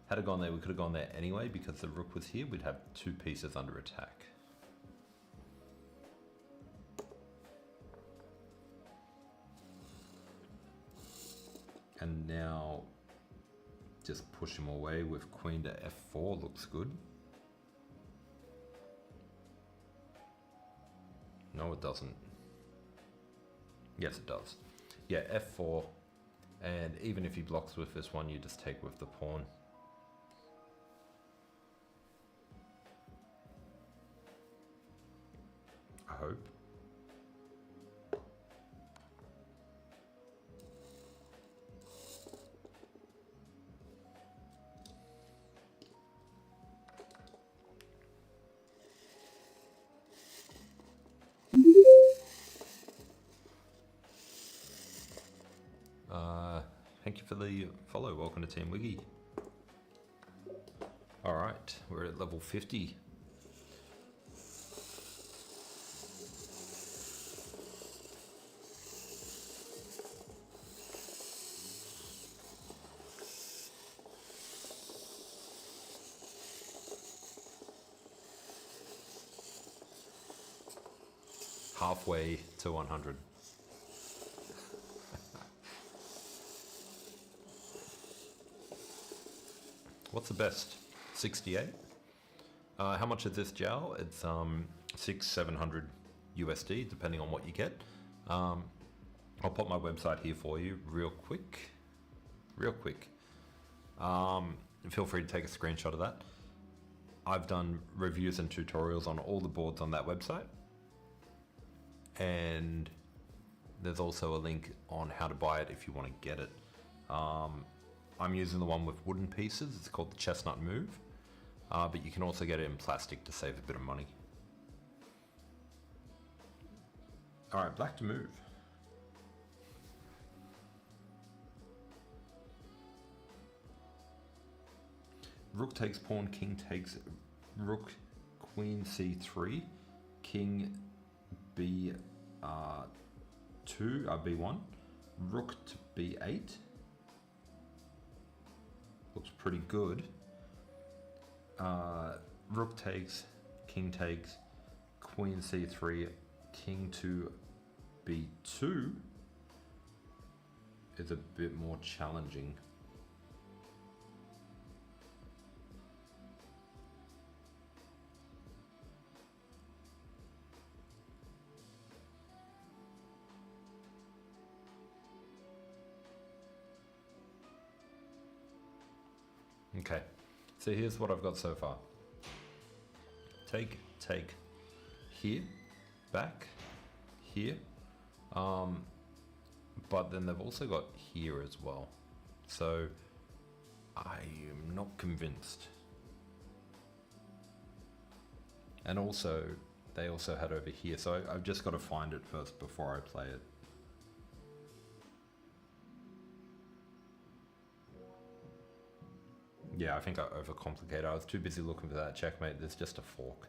had gone there, we could have gone there anyway because the rook was here. We'd have 2 pieces under attack. And now just push him away with queen to f4 looks good. No, it doesn't. Yes, it does. Yeah, f4. And even if he blocks with this one, you just take with the pawn. I hope. Thank you for the follow. Welcome to Team Wiggy. All right, we're at level 50. Halfway to 100. What's the best? 68? How much is this jowl? It's 600-700 USD, depending on what you get. I'll pop my website here for you real quick. Feel free to take a screenshot of that. I've done reviews and tutorials on all the boards on that website. And there's also a link on how to buy it if you want to get it. I'm using the one with wooden pieces. It's called the Chessnut Move. But you can also get it in plastic to save a bit of money. All right, black to move. Rook takes pawn, king takes rook, queen c3, king b2, b1, rook to b8. Looks pretty good. Rook takes, king takes, queen c3, king to b2 is a bit more challenging. Okay, so here's what I've got so far. Take, here, back, here, but then they've also got here as well. So I am not convinced. And also, they also had over here, so I've just got to find it first before I play it. Yeah, I think I overcomplicated. I was too busy looking for that checkmate. There's just a fork.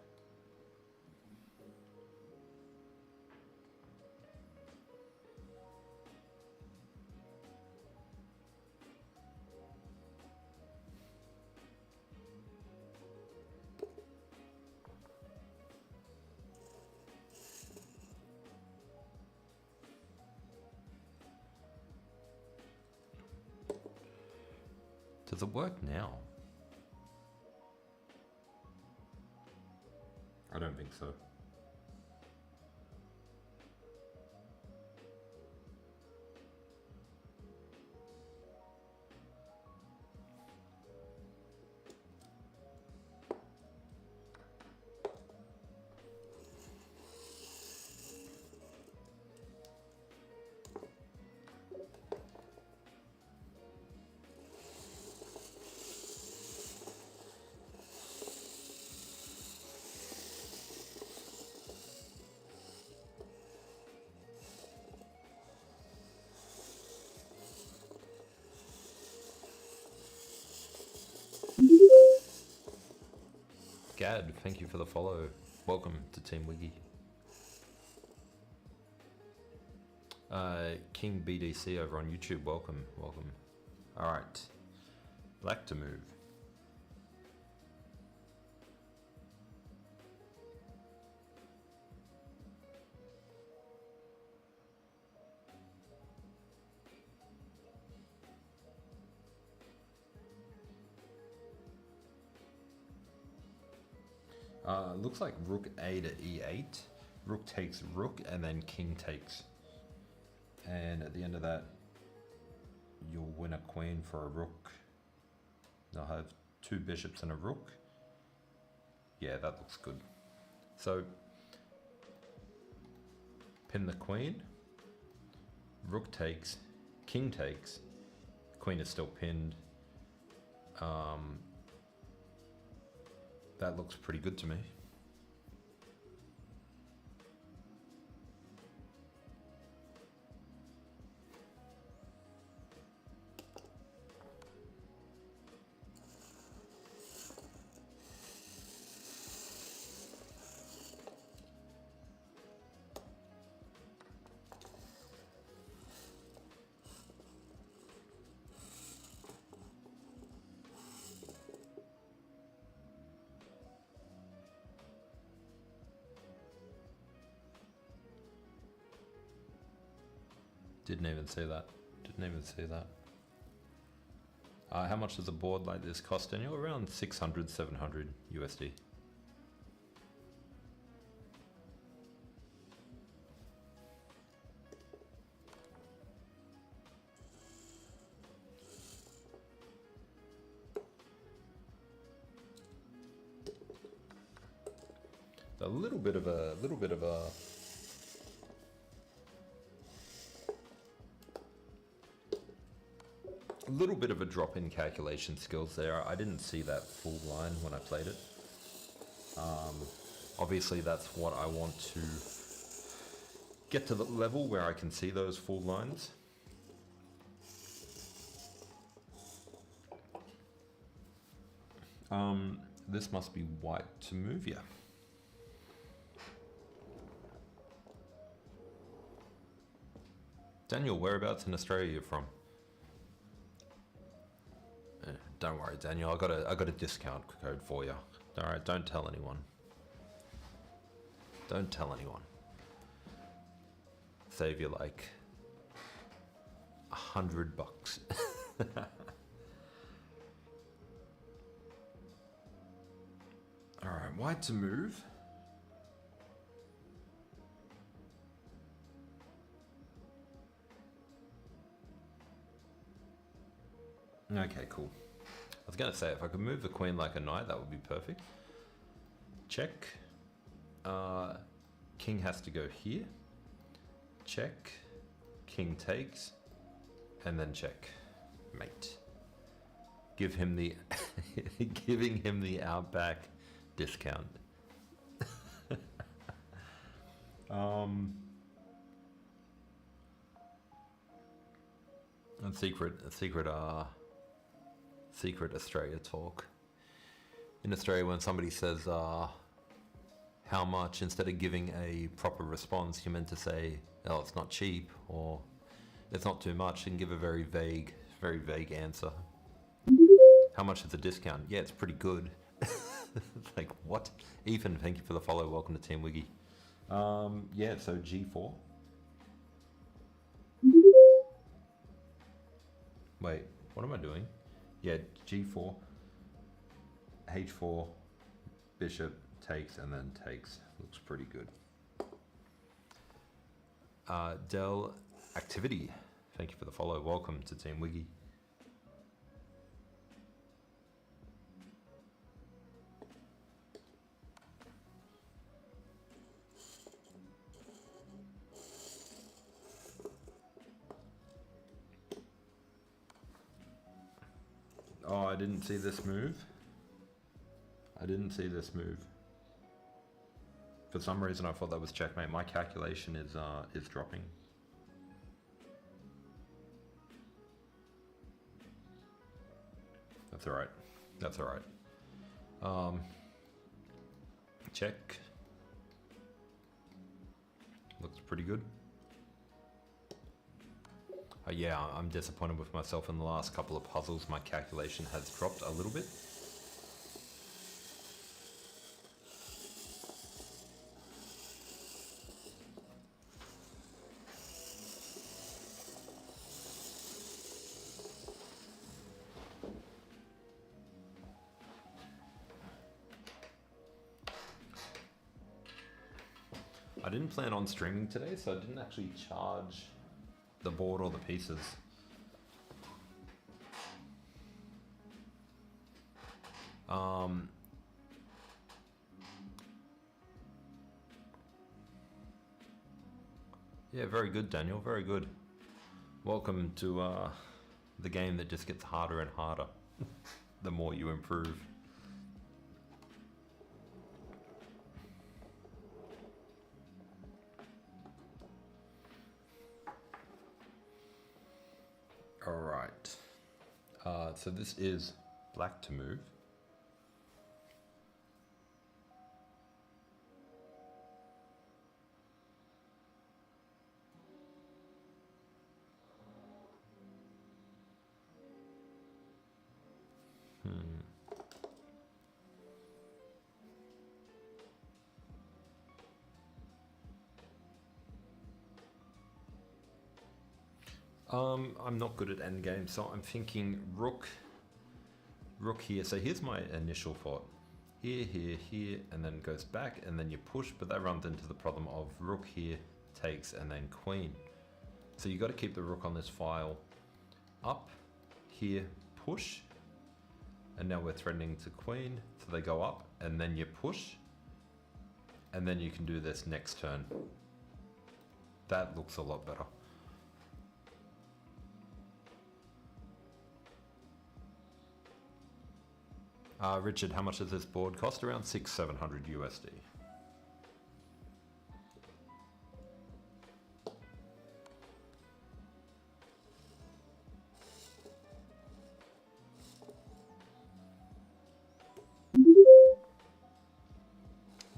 Does it work now? I don't think so. Gad, thank you for the follow. Welcome to Team Wiggy. King BDC over on YouTube, welcome, welcome. Alright, black to move. Looks like rook a to e8. Rook takes rook and then king takes. And at the end of that, you'll win a queen for a rook. They'll have two bishops and a rook. Yeah, that looks good. So, pin the queen. Rook takes, king takes. Queen is still pinned. That looks pretty good to me. Didn't even see that. Didn't even see that. How much does a board like this cost, Daniel? Around 600, 700 USD. A little bit of a drop in calculation skills there. I didn't see that full line when I played it. Obviously that's what I want to get to the level where I can see those full lines. This must be white to move, yeah. Daniel, whereabouts in Australia are you from? Don't worry, Daniel. I got a discount code for you. All right, don't tell anyone. Don't tell anyone. Save you like $100. All right, white to move. Okay, cool. I was gonna say, if I could move the queen like a knight, that would be perfect. Check. King has to go here. Check. King takes. And then check. Mate. Give him the... giving him the outback discount. And secret Australia talk. In Australia, when somebody says how much, instead of giving a proper response, you're meant to say, oh, it's not cheap, or it's not too much, and give a very vague answer. How much is the discount? Yeah, it's pretty good. Like, what? Ethan, thank you for the follow. Welcome to Team Wiggy. Yeah, so G4. Wait, what am I doing? Yeah, G4, H4, bishop takes, and then takes. Looks pretty good. Dell Activity, thank you for the follow. Welcome to Team Wiggy. Oh, I didn't see this move. I didn't see this move. For some reason, I thought that was checkmate. My calculation is dropping. That's all right. That's all right. Check. Looks pretty good. Yeah, I'm disappointed with myself in the last couple of puzzles. My calculation has dropped a little bit. I didn't plan on streaming today, so I didn't actually charge the board or the pieces. Yeah, very good, Daniel, very good. Welcome to the game that just gets harder and harder the more you improve. All right. So this is black to move. I'm not good at endgame, so I'm thinking rook here. So here's my initial thought. Here, here, here, and then goes back, and then you push, but that runs into the problem of rook here takes, and then queen. So you got to keep the rook on this file. Up, here, push, and now we're threatening to queen, so they go up, and then you push, and then you can do this next turn. That looks a lot better. Richard, how much does this board cost? Around $600-700 USD.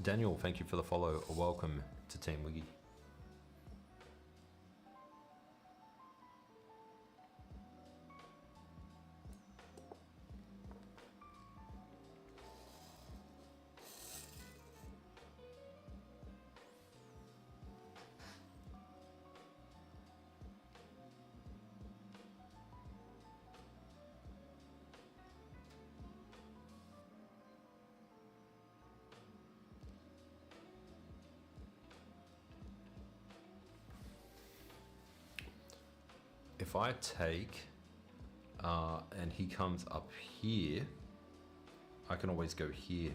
Daniel, thank you for the follow. Welcome to Team Wiggy. If I take and he comes up here, I can always go here.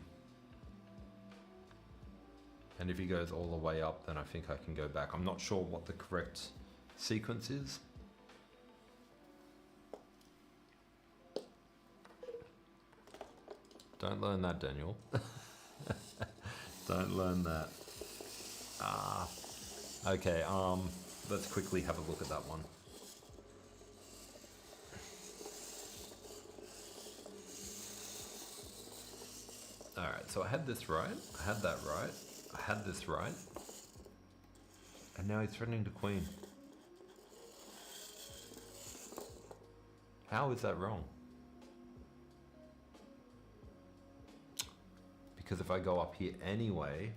And if he goes all the way up, then I think I can go back. I'm not sure what the correct sequence is. Don't learn that, Daniel. Don't learn that. Okay, let's quickly have a look at that one. Alright, so I had this right, I had that right, I had this right, and now he's threatening to queen. How is that wrong? Because if I go up here anyway,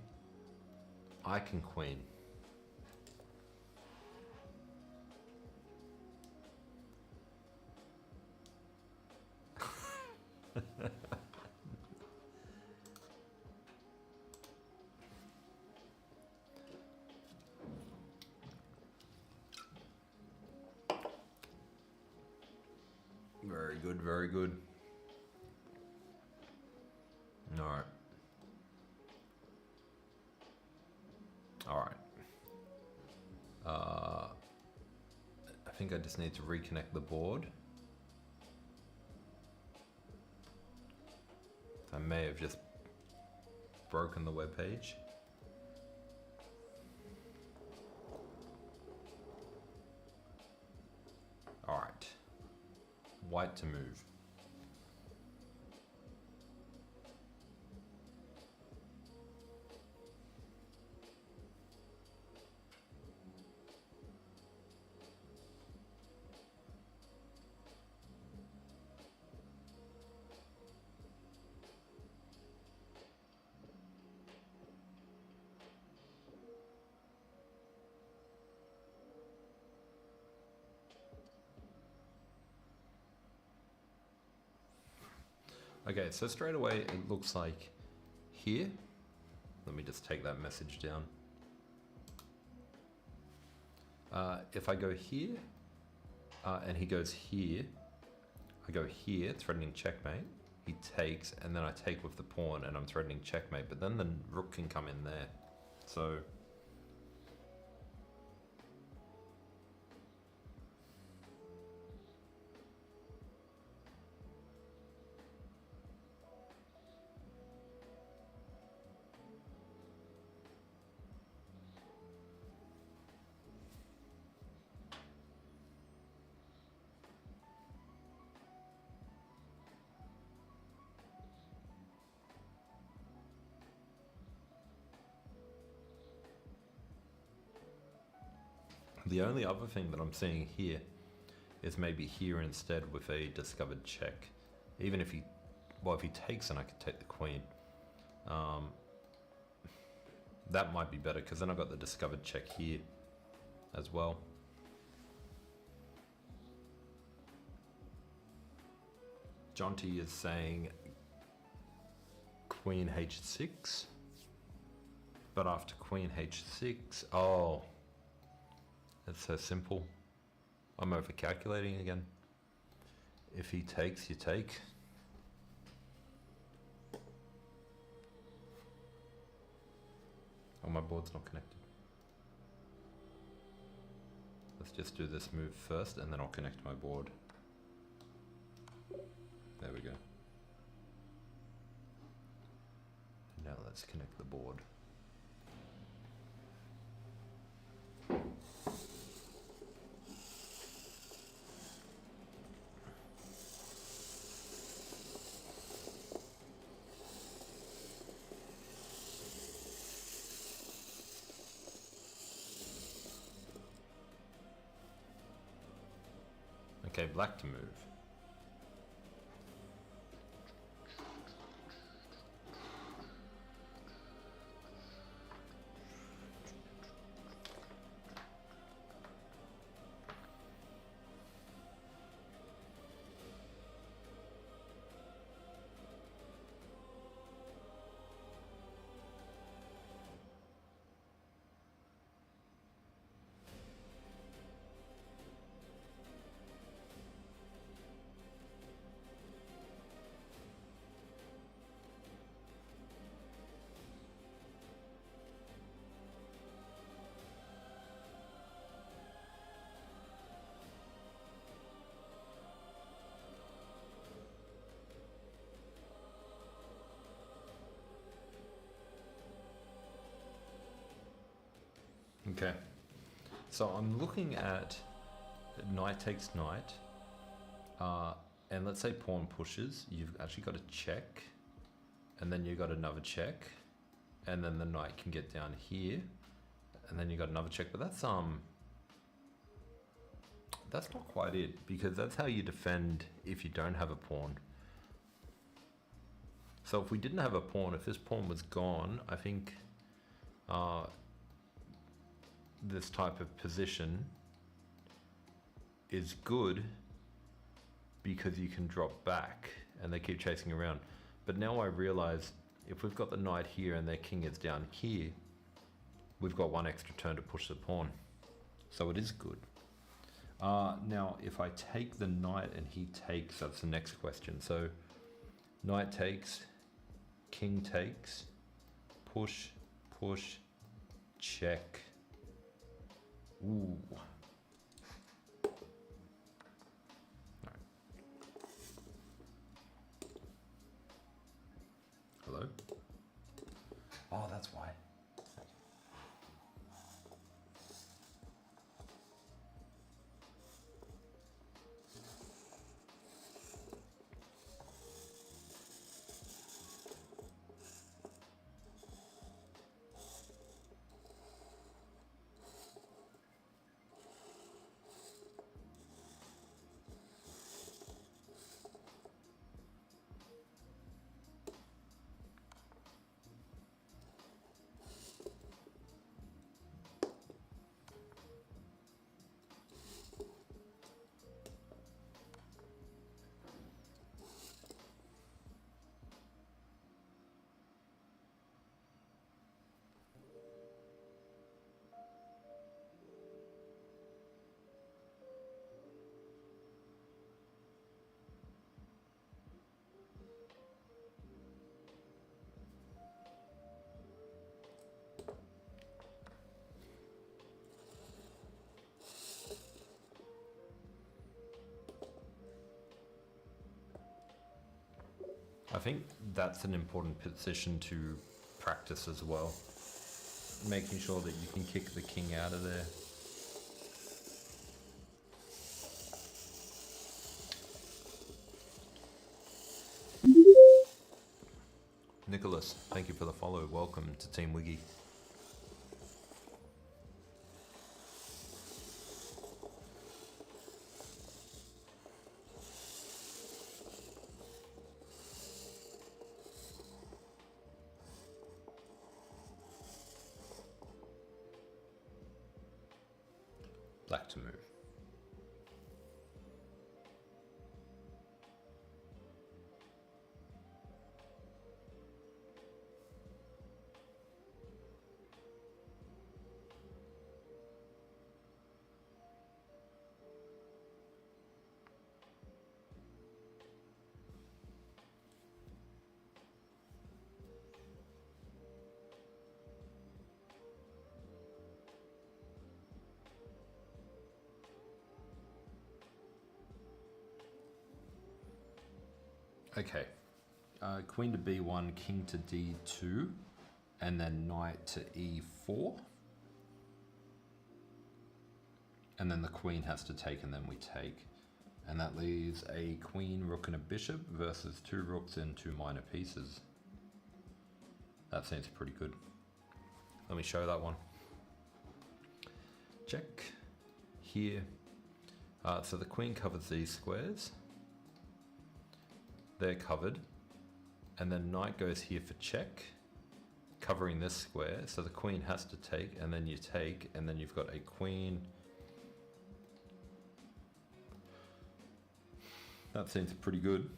I can queen. Very good, very good. All right. All right. I think I just need to reconnect the board. I may have just broken the web page. All right. White to move. Okay, so straight away it looks like here. Let me just take that message down. If I go here, and he goes here, I go here, threatening checkmate. He takes, and then I take with the pawn, and I'm threatening checkmate. But then the rook can come in there. So the only other thing that I'm seeing here is maybe here instead with a discovered check. Even if he, well, if he takes, then I could take the queen. That might be better because then I've got the discovered check here as well. Jonty is saying queen h6, but after queen h6, oh, that's so simple. I'm over calculating again. If he takes, you take. Oh, my board's not connected. Let's just do this move first and then I'll connect my board. There we go. Now let's connect the board. Okay, black to move. Okay, so I'm looking at knight takes knight, and let's say pawn pushes, you've actually got a check, and then you've got another check, and then the knight can get down here, and then you got another check, but that's not quite it, because that's how you defend if you don't have a pawn. So if we didn't have a pawn, if this pawn was gone, I think this type of position is good because you can drop back and they keep chasing around. But now I realize if we've got the knight here and their king is down here, we've got one extra turn to push the pawn. So it is good. Now, if I take the knight and he takes, that's the next question. So knight takes, king takes, push, push, check. Ooh. Right. Hello? Oh, that's why. think that's an important position to practice as well. Making sure that you can kick the king out of there. Nicholas, thank you for the follow. Welcome to Team Wiggy. Black to move. Okay, queen to b1, king to d2, and then knight to e4. And then the queen has to take, and then we take. And that leaves a queen, rook, and a bishop versus 2 rooks and 2 minor pieces. That seems pretty good. Let me show that one. Check. Here. So the queen covers these squares. They're covered, and then knight goes here for check, covering this square, so the queen has to take, and then you take, and then you've got a queen. That seems pretty good.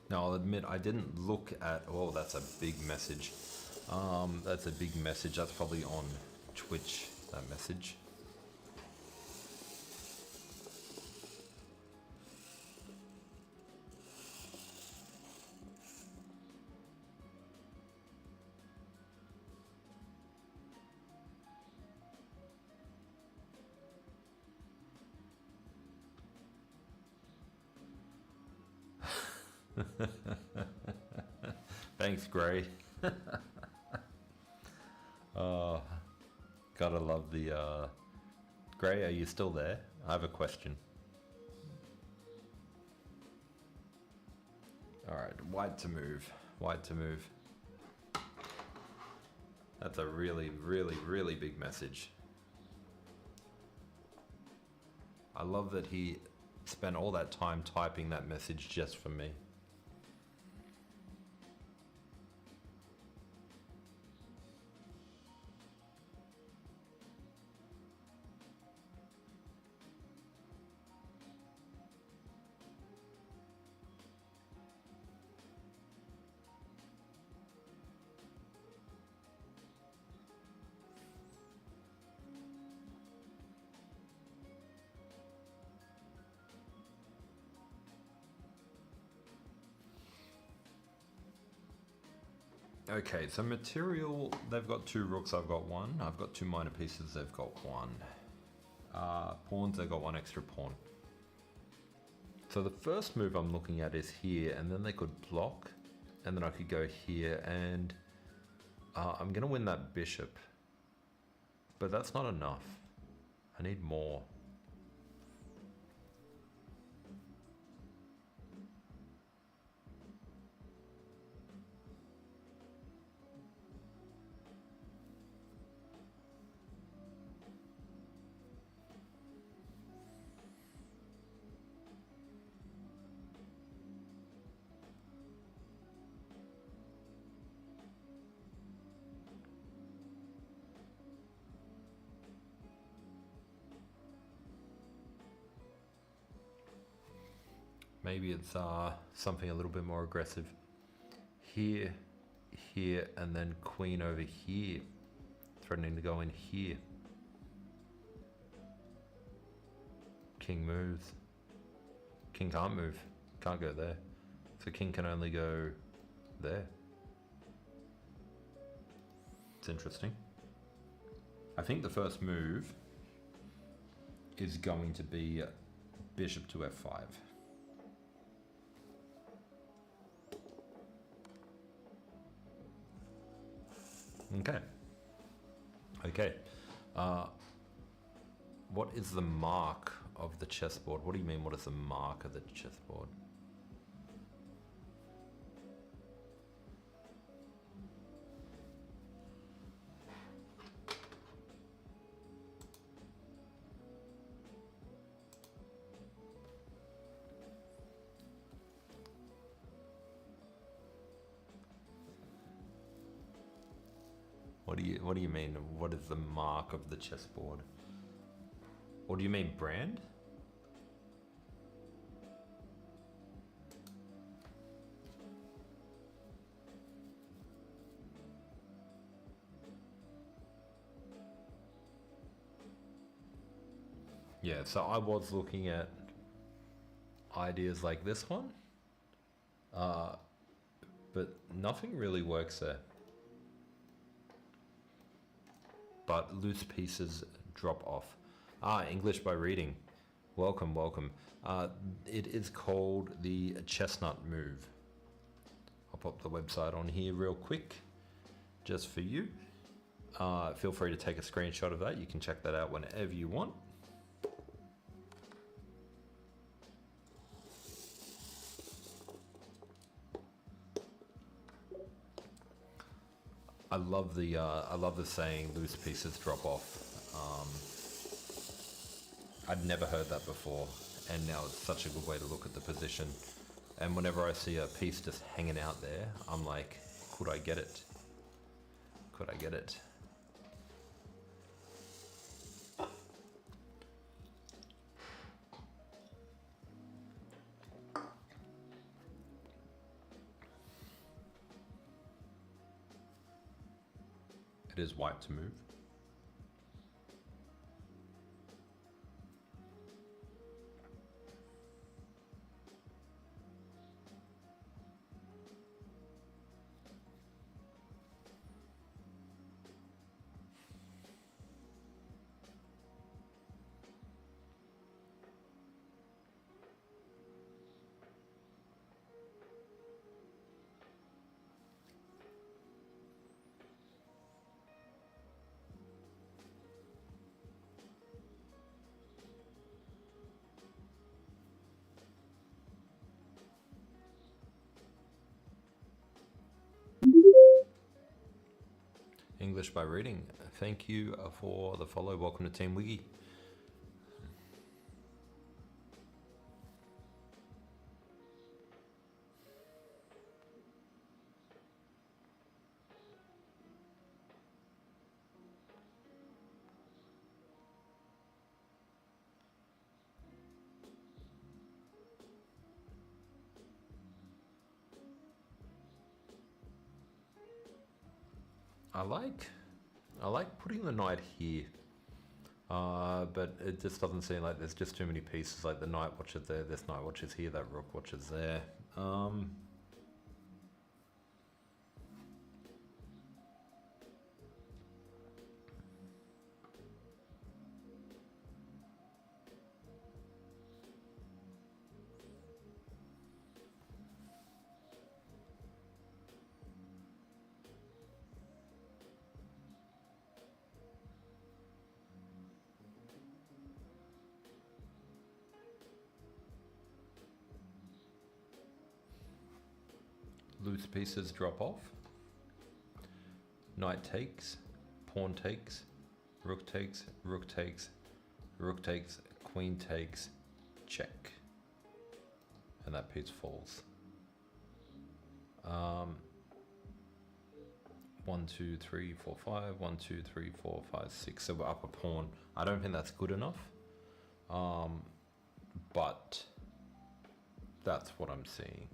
Now, I'll admit I didn't look at, oh, that's a big message. That's a big message. That's probably on Twitch, that message. Thanks, Gray. Oh, gotta love the Gray, are you still there? I have a question. Alright, white to move. White to move. That's a really, really, really big message. I love that he spent all that time typing that message just for me. Okay, so material, they've got 2 rooks, I've got 1. I've got 2 minor pieces, they've got 1. Pawns, they've got 1 extra pawn. So the first move I'm looking at is here, and then they could block, and then I could go here, and I'm gonna win that bishop. But that's not enough. I need more. Maybe it's something a little bit more aggressive. Here, here, and then queen over here threatening to go in here. King moves. King can't move. Can't go there. So king can only go there. It's interesting. I think the first move is going to be bishop to f5. Okay. Okay. What is the mark of the chessboard? What do you mean, what is the mark of the chessboard? What do you mean? What is the mark of the chessboard? Or do you mean brand? Yeah, so I was looking at ideas like this one, but nothing really works there. But loose pieces drop off. English by reading. Welcome, welcome. It is called the Chessnut move. I'll pop the website on here real quick, just for you. Feel free to take a screenshot of that. You can check that out whenever you want. I love the saying loose pieces drop off. I'd never heard that before, and now it's such a good way to look at the position. And whenever I see a piece just hanging out there, I'm like, could I get it? Could I get it? It is white to move. English by reading. Thank you for the follow. Welcome to Team Wiggy. I like putting the knight here, but it just doesn't seem like there's just too many pieces. Like the knight watches there, this knight watches here, that rook watches there. Loose pieces drop off. Knight takes, pawn takes, rook takes, rook takes, rook takes, queen takes, check. And that piece falls. 1, 2, 3, 4, 5. 1, 2, 3, 4, 5, 6. So we're up a pawn. I don't think that's good enough. But that's what I'm seeing.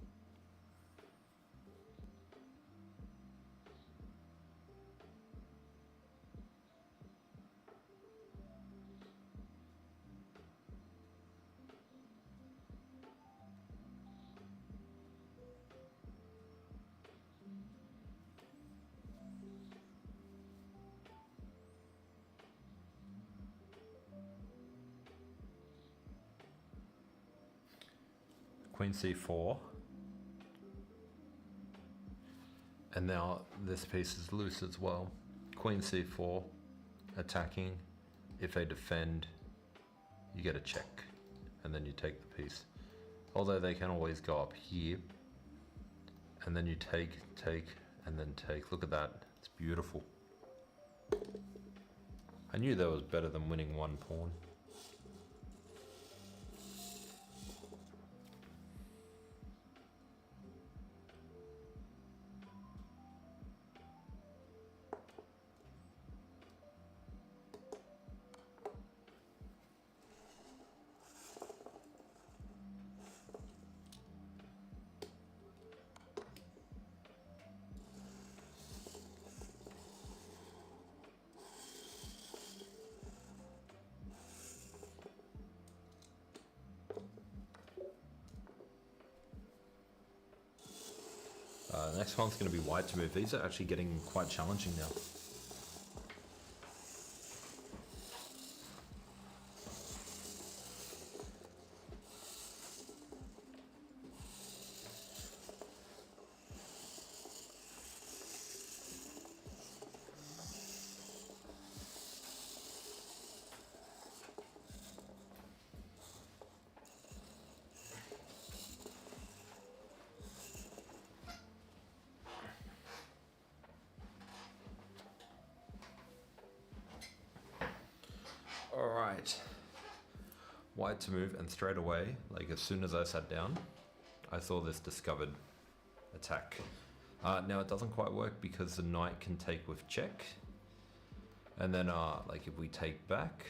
Queen c4. And now this piece is loose as well. Queen c4, attacking. If they defend, you get a check, and then you take the piece. Although they can always go up here, and then you take, and then take. Look at that, it's beautiful. I knew that was better than winning one pawn. Next one's going to be white to move. These are actually getting quite challenging now. Alright, white to move, and straight away, like as soon as I sat down, I saw this discovered attack. Now it doesn't quite work because the knight can take with check, and then like if we take back,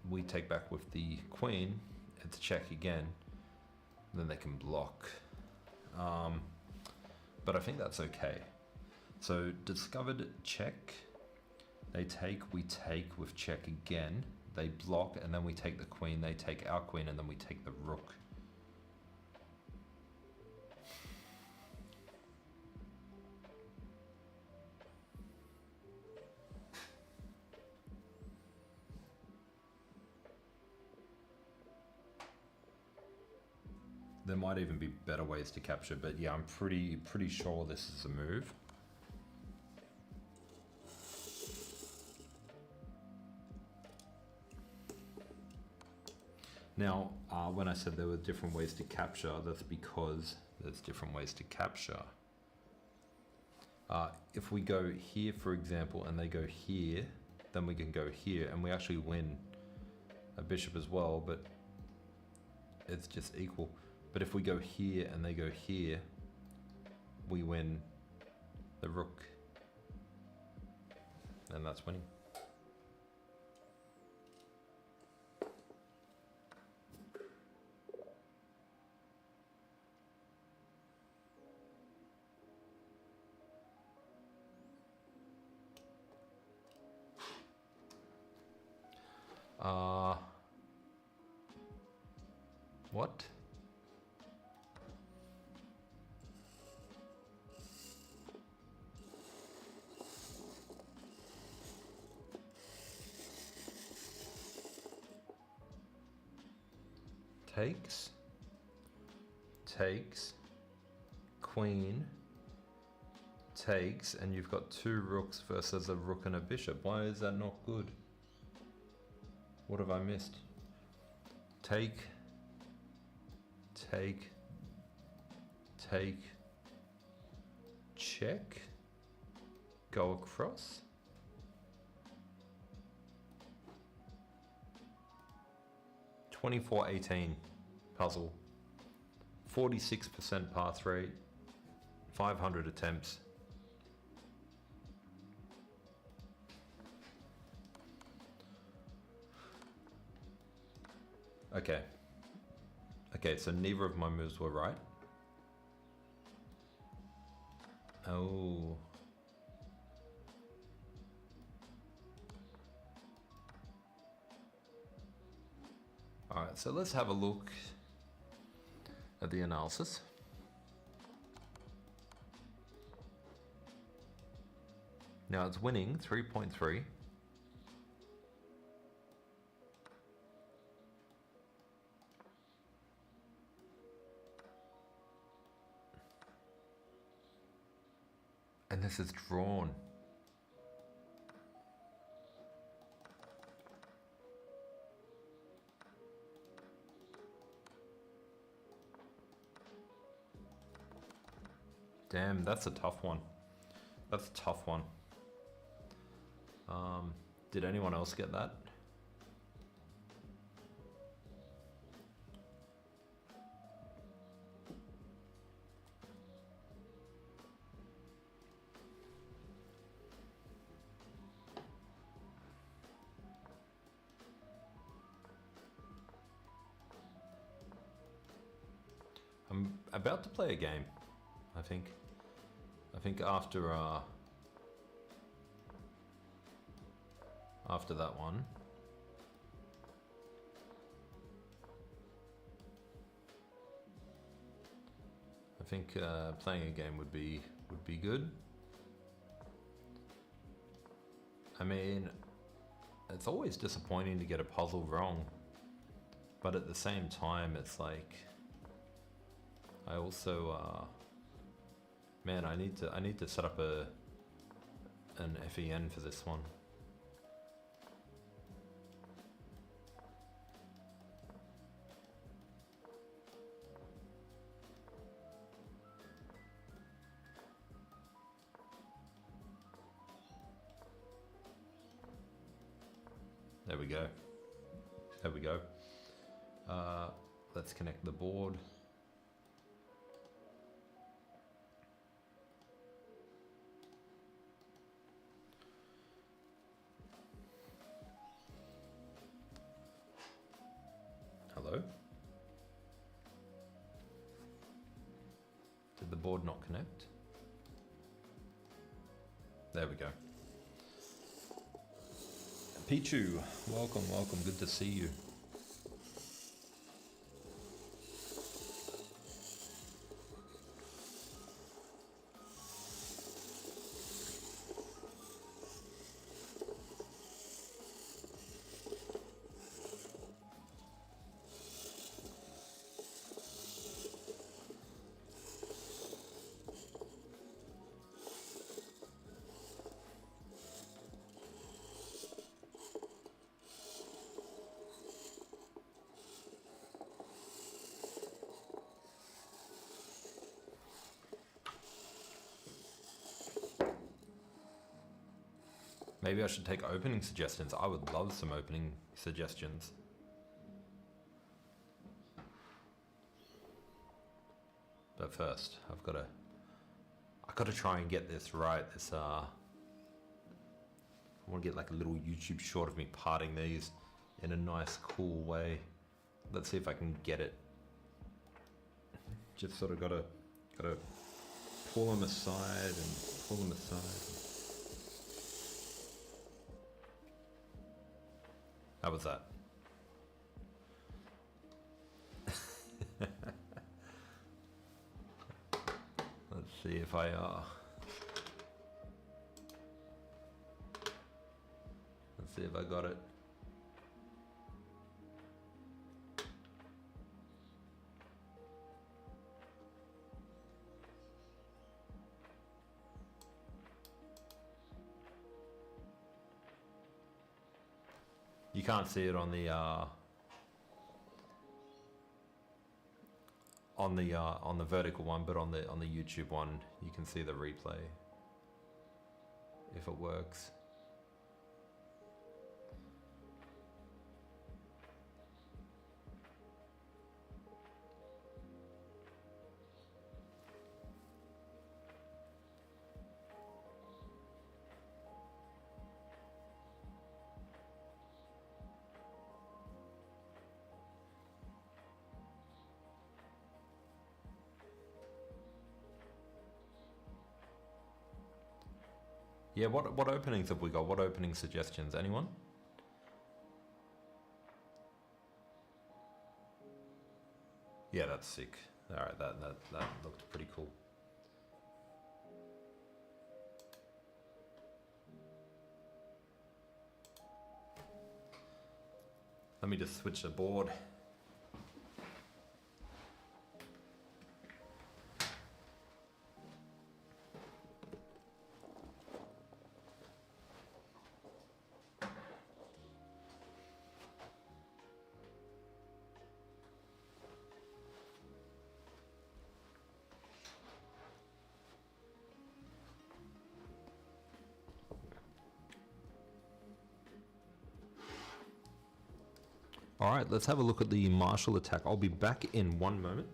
we take back with the queen, it's check again, then they can block. But I think that's okay. So discovered check. They take, we take with check again, they block, and then we take the queen, they take our queen, and then we take the rook. There might even be better ways to capture, but yeah, I'm pretty sure this is a move. Now, when I said there were different ways to capture, that's because there's different ways to capture. If we go here, for example, and they go here, then we can go here, and we actually win a bishop as well, but it's just equal. But if we go here and they go here, we win the rook, and that's winning. What? Takes, queen, takes, and you've got two rooks versus a rook and a bishop. Why is that not good? What have I missed? Take, check, go across. (24-18) puzzle, 46% pass rate, 500 attempts. Okay. Okay, so neither of my moves were right. Oh. Alright, so let's have a look at the analysis. Now it's winning 3.3. And this is drawn. Damn, that's a tough one. That's a tough one. Did anyone else get that? I'm about to play a game, I think. I think after that one. I think playing a game would be good. I mean, it's always disappointing to get a puzzle wrong, but at the same time, it's like I also man, I need to set up an FEN for this one. There we go. There we go. Let's connect the board. Hello? Did the board not connect? There we go. Pichu, welcome, welcome. Good to see you. Maybe I should take opening suggestions. I would love some opening suggestions. But first, I gotta try and get this right. I want to get like a little YouTube short of me parting these in a nice, cool way. Let's see if I can get it. Just sort of gotta pull them aside and pull them aside. How was that? Let's see if I let's see if I got it. You can't see it on the vertical one, but on the YouTube one, you can see the replay if it works. Yeah, what openings have we got? What opening suggestions? Anyone? Yeah, that's sick. All right, that looked pretty cool. Let me just switch the board. All right, let's have a look at the martial attack. I'll be back in 1 moment.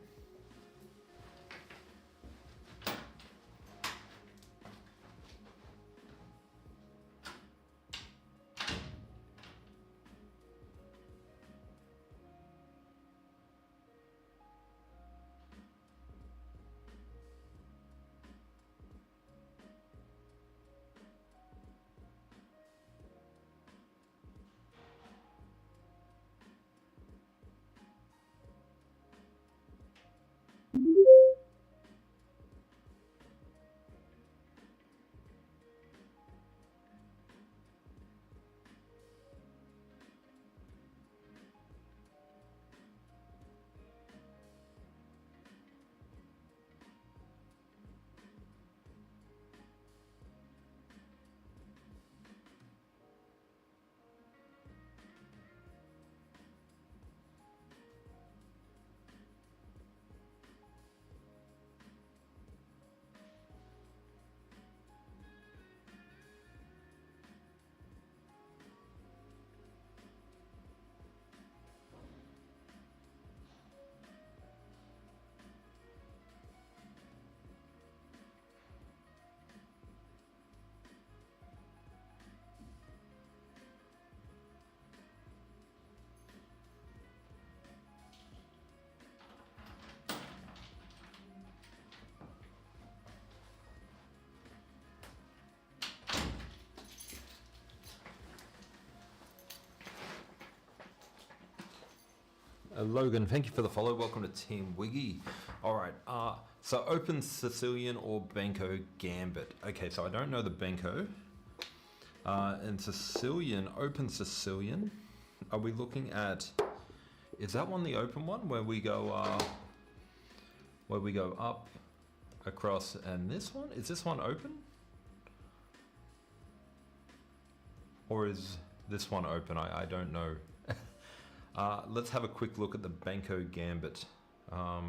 Logan, thank you for the follow. Welcome to Team Wiggy. All right, so open Sicilian or Banco Gambit. Okay, so I don't know the Banco. And Sicilian, open Sicilian. Are we looking at, is that one the open one where we go up, across, and this one? Is this one open? Or is this one open? I don't know. Let's have a quick look at the Banco Gambit. Let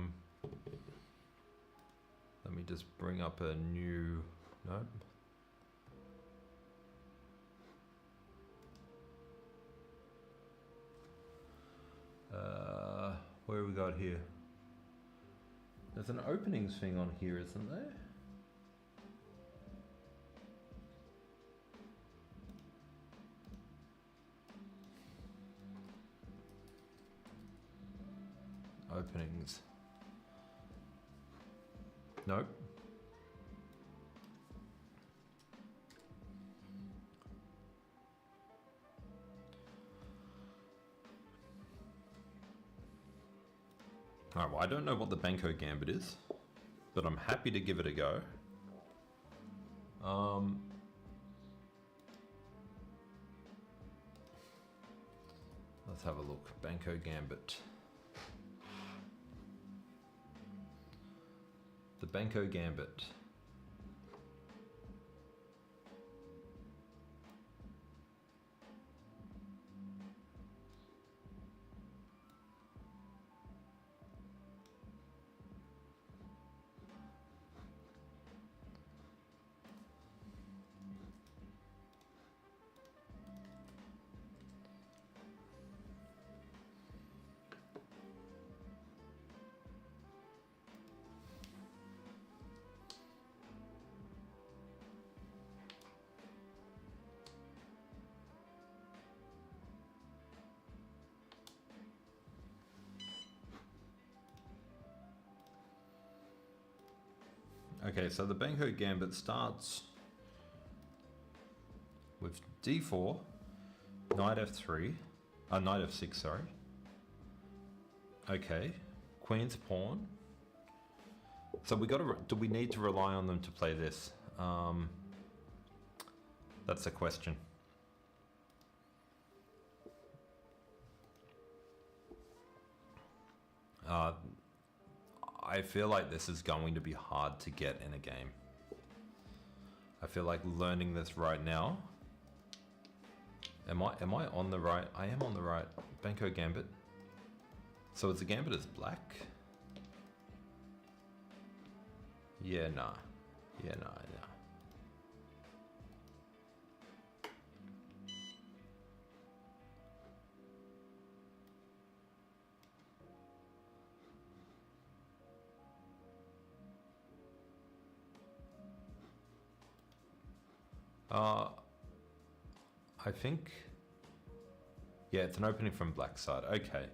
me just bring up a new, no. Where have we got here? There's an openings thing on here, isn't there? Openings. Nope. Alright, well, I don't know what the Banco Gambit is, but I'm happy to give it a go. Let's have a look. Banco Gambit. The Banco Gambit. Okay, so the Banco Gambit starts with d4, knight f3, knight f6, sorry. Okay, queen's pawn. So do we need to rely on them to play this? That's the question. I feel like this is going to be hard to get in a game. I feel like learning this right now. Am I on the right? I am on the right. Banco Gambit. So is the Gambit as black? Yeah, nah. Yeah, nah. Uh, I think, yeah, it's an opening from black side. Okay.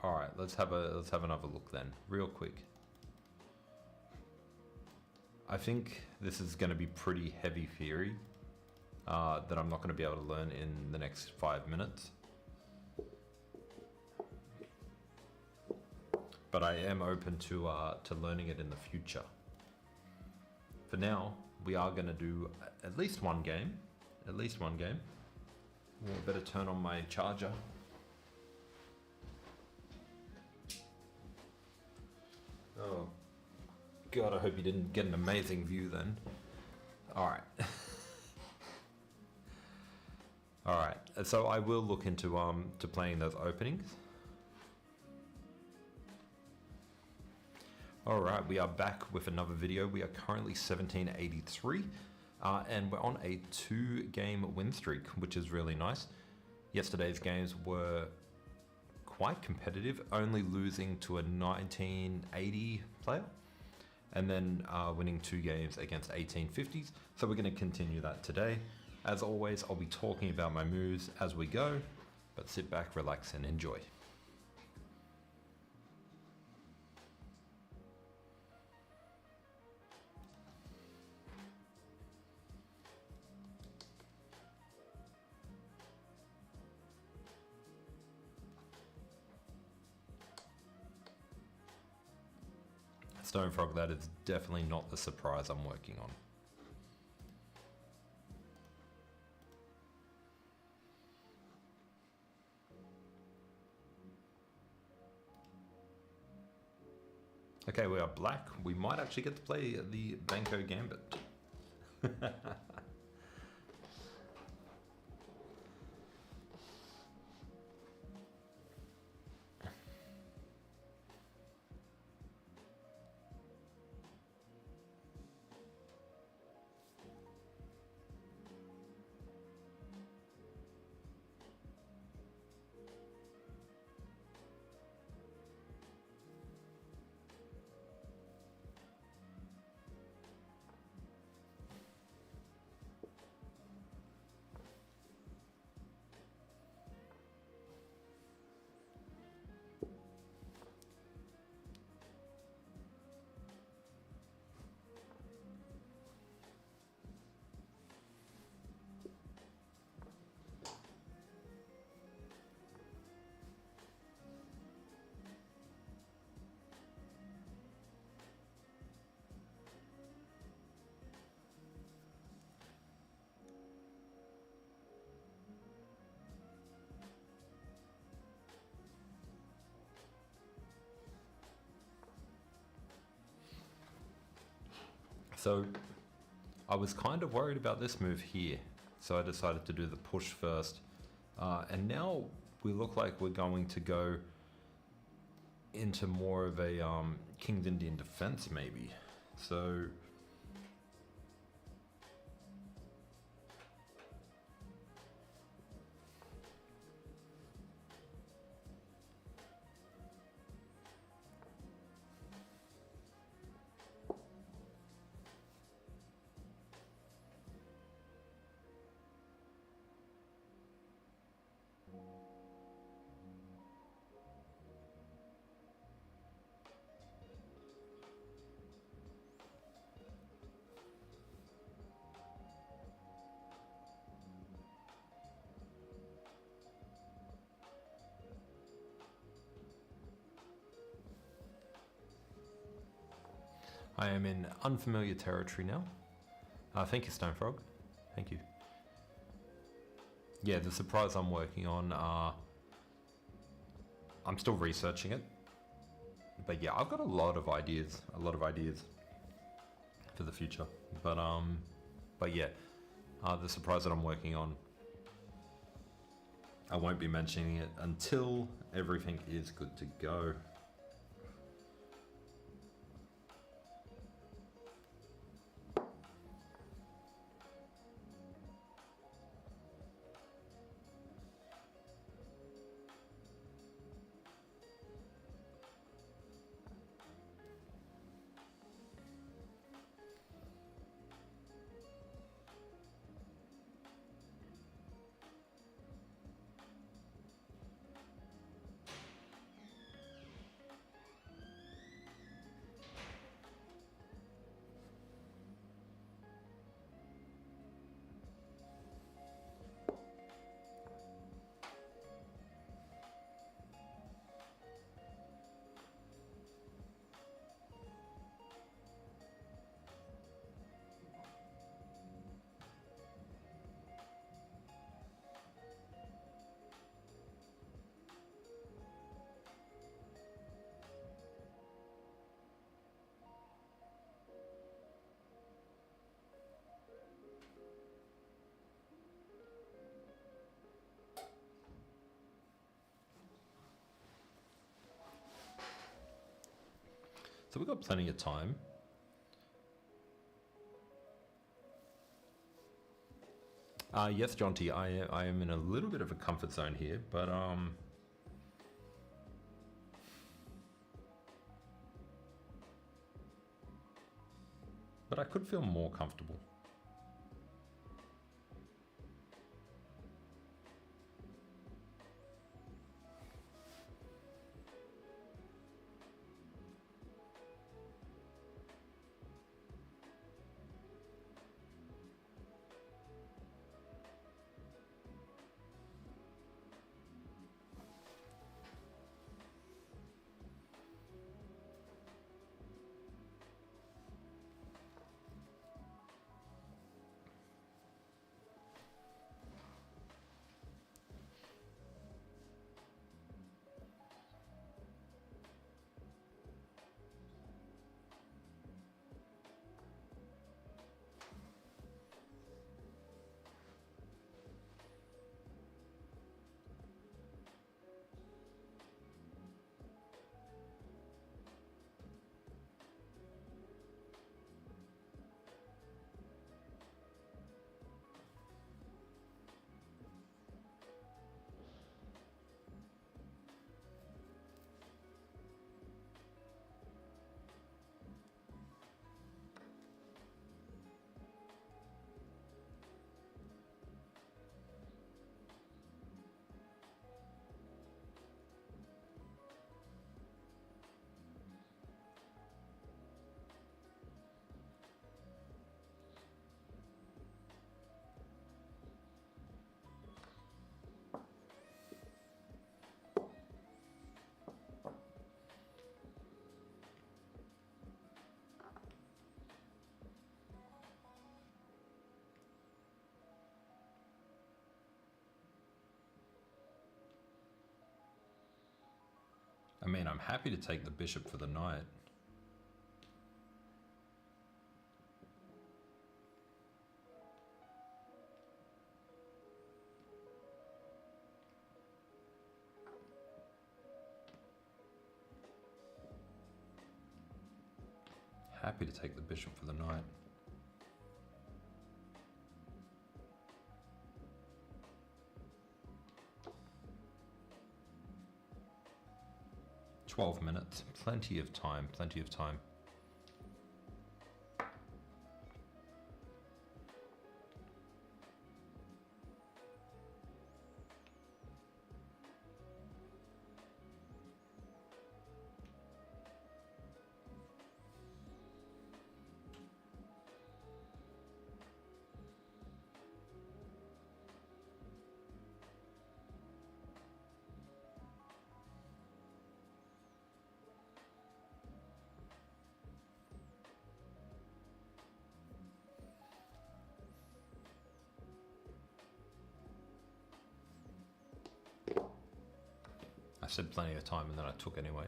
All right, let's have another look then, real quick. I think this is going to be pretty heavy theory that I'm not going to be able to learn in the next 5 minutes. But I am open to learning it in the future. For now, we are going to do at least one game. At least one game. Well, I better turn on my charger. Oh, God, I hope you didn't get an amazing view then. All right. All right, so I will look into to playing those openings. All right, we are back with another video. We are currently 1783, and we're on a 2-game win streak, which is really nice. Yesterday's games were quite competitive, only losing to a 1980 player, and then winning 2 games against 1850s. So we're going to continue that today. As always, I'll be talking about my moves as we go, but sit back, relax, and enjoy. Stone Frog, that is definitely not the surprise I'm working on. Okay, we are black. We might actually get to play the Banco Gambit. So I was kind of worried about this move here, so I decided to do the push first. And now we look like we're going to go into more of a King's Indian defense maybe. So I am in unfamiliar territory now. Thank you, Stone Frog. Thank you. Yeah, the surprise I'm working on, I'm still researching it. But yeah, I've got a lot of ideas for the future. But yeah, the surprise that I'm working on, I won't be mentioning it until everything is good to go. So we've got plenty of time. Yes, Jonty, I am in a little bit of a comfort zone here, but I could feel more comfortable. I mean, I'm happy to take the bishop for the knight. Happy to take the bishop for the knight. "12 minutes, plenty of time, plenty of time." I said plenty of time and then I took anyway.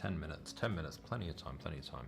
10 minutes. 10 minutes, plenty of time, plenty of time.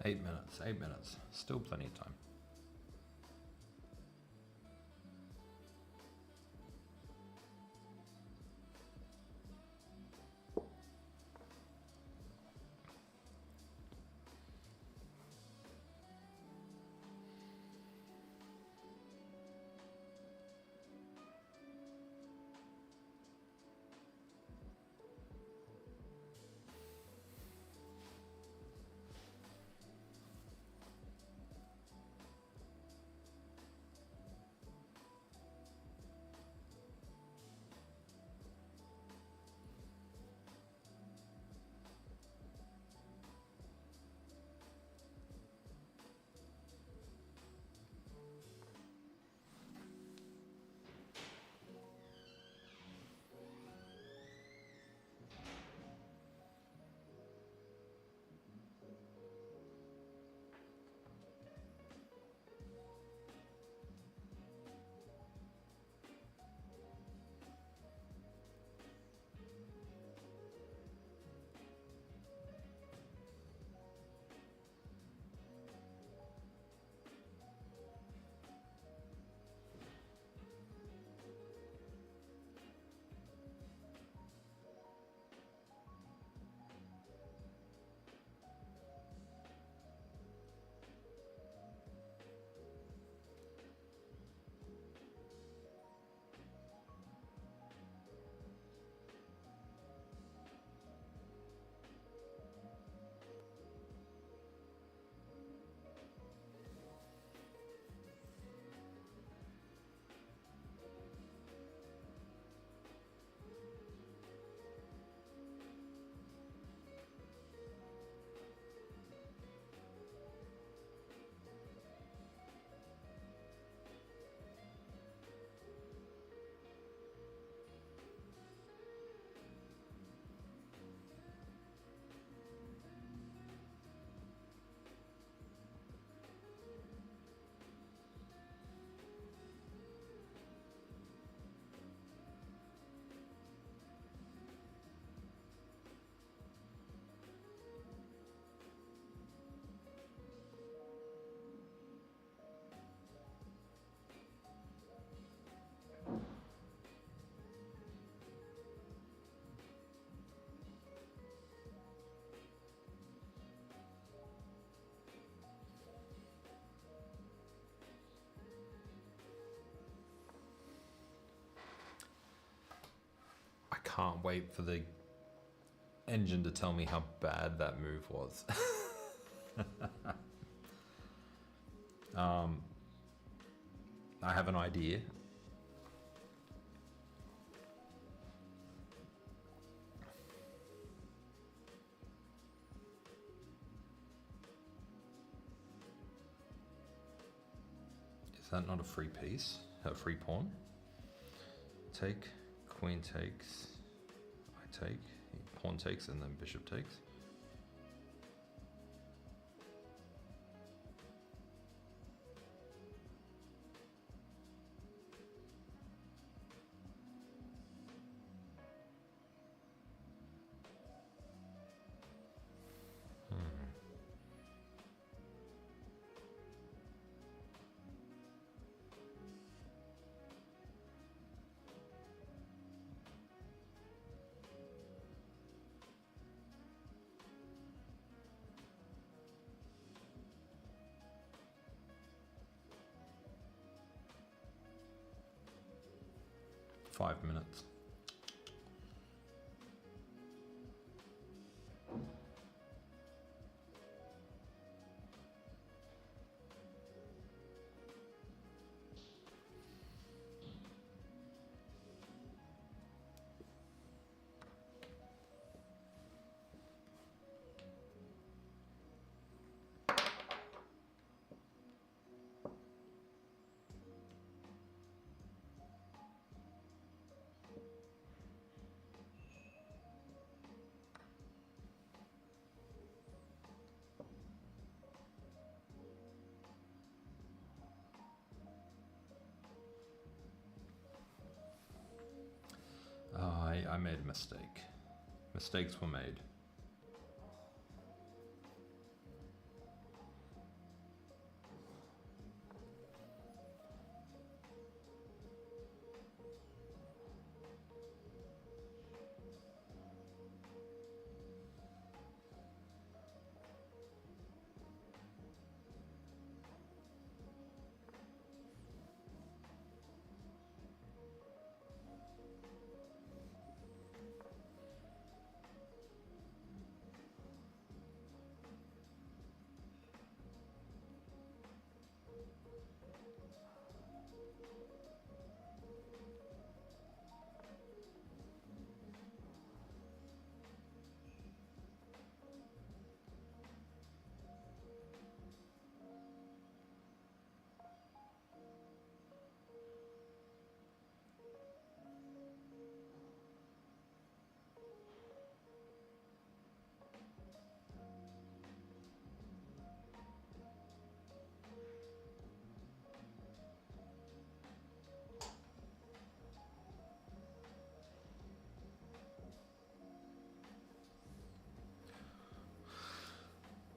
Eight minutes, still plenty of time. can't wait for the engine to tell me how bad that move was. I have an idea. Is that not a free piece? A free pawn? Take, queen takes, I take, pawn takes, and then bishop takes. Five minutes. I made a mistake. Mistakes were made.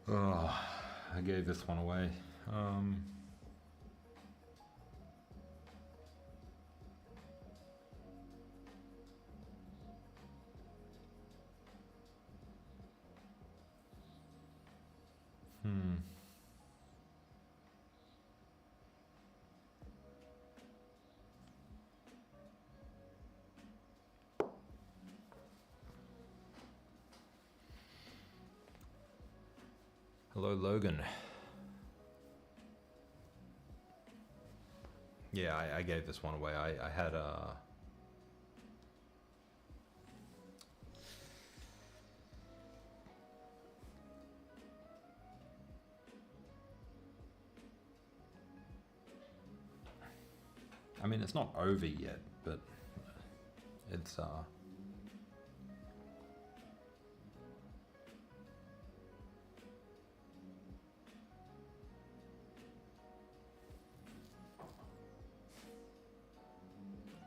Oh, I gave this one away. Hello, Logan. Yeah, I gave this one away. I had I mean, it's not over yet, but it's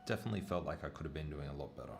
definitely felt like I could have been doing a lot better.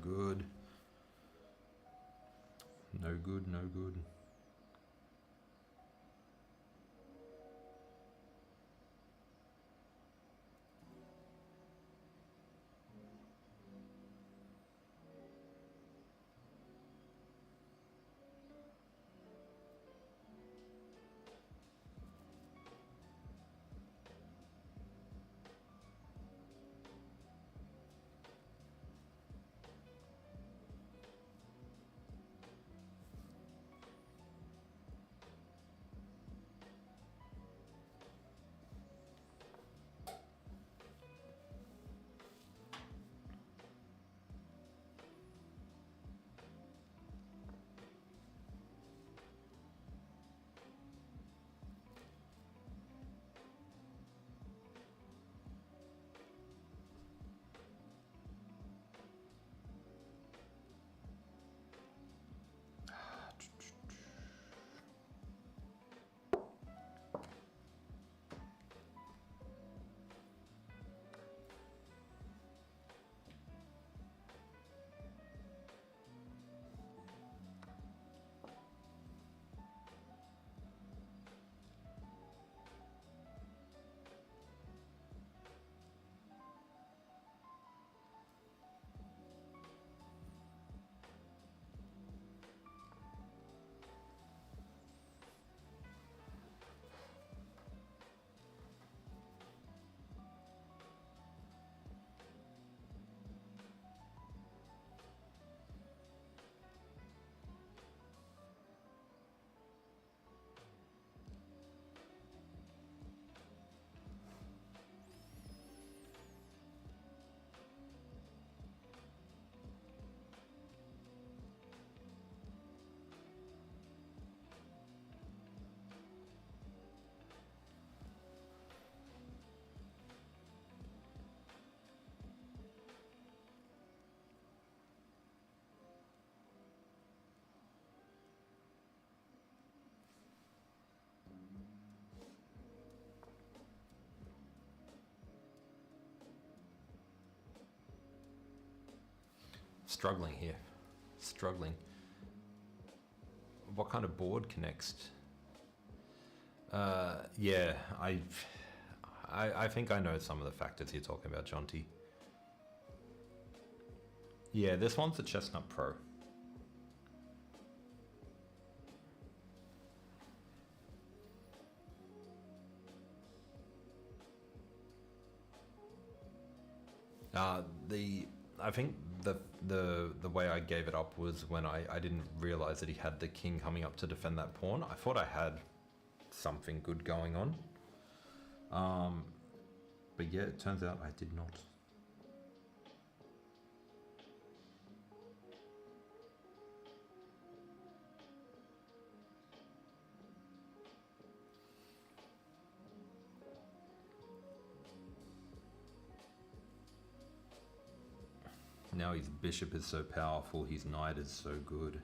good. No good, no good. Struggling here. Struggling. What kind of board connects? Yeah, I think I know some of the factors you're talking about, John T. Yeah, this one's a Chessnut Pro. I think the way I gave it up was when I didn't realize that he had the king coming up to defend that pawn. I thought I had something good going on. But yeah, it turns out I did not. Now his bishop is so powerful, his knight is so good.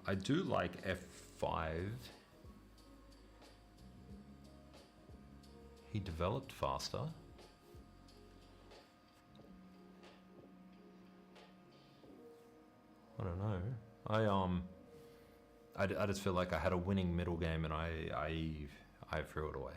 I do like f5. He developed faster. I don't know. I just feel like I had a winning middle game and I threw it away.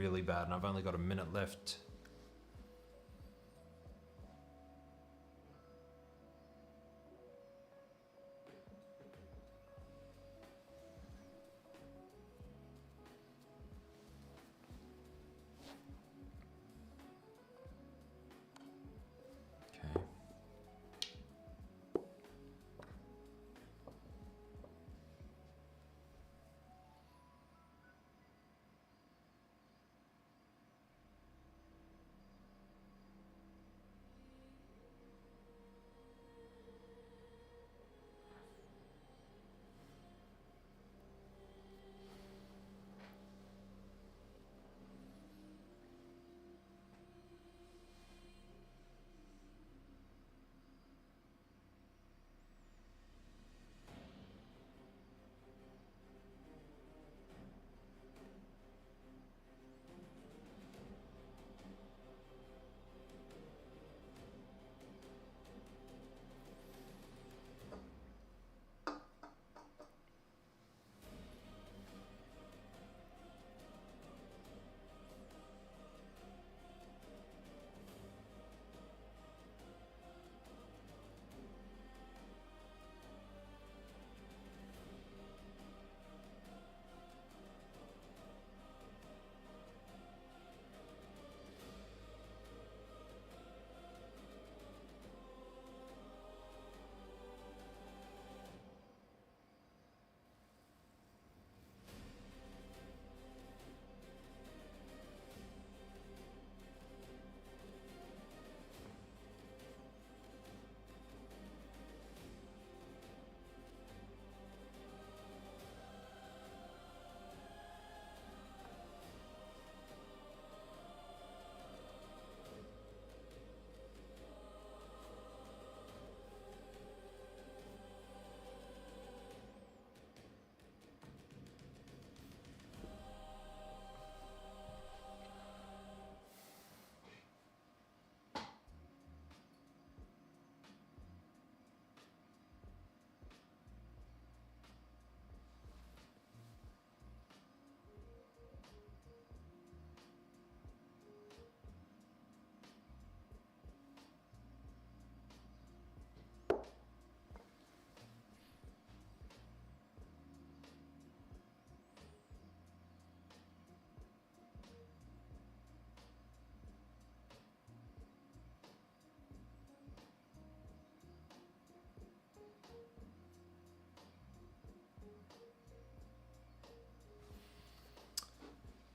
really bad, and I've only got a minute left. Okay.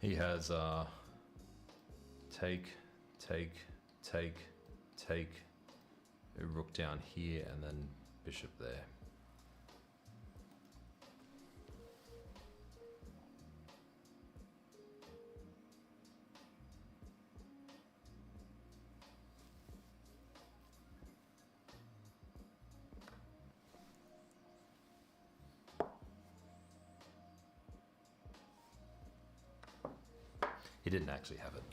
He has take, take, a rook down here, and then bishop there. He didn't actually have it,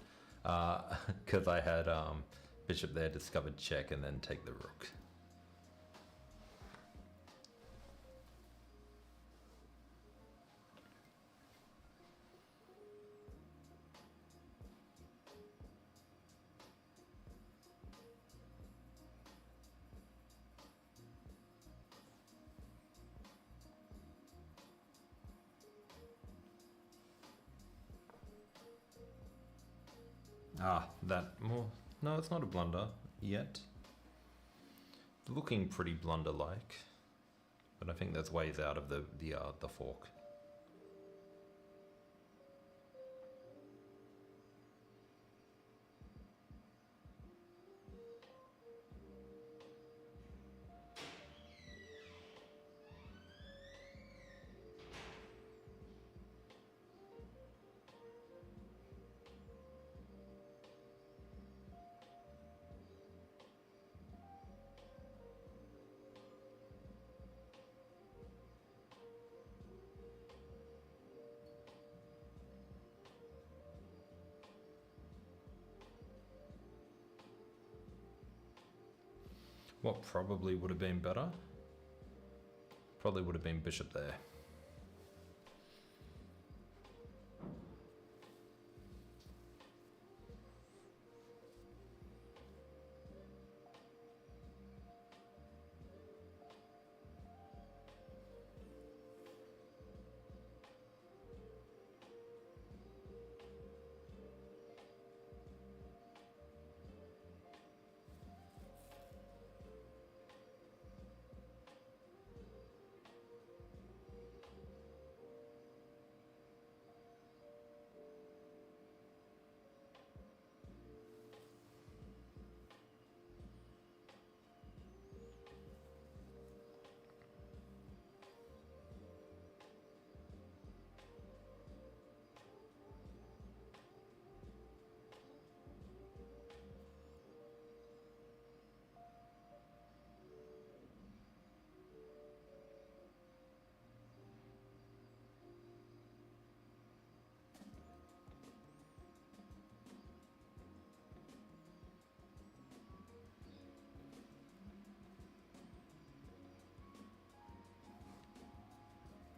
because I had bishop there, discovered check, and then take the rook. Well, no, it's not a blunder yet. Looking pretty blunder-like, but I think there's ways out of the fork. What probably would have been better? Probably would have been bishop there.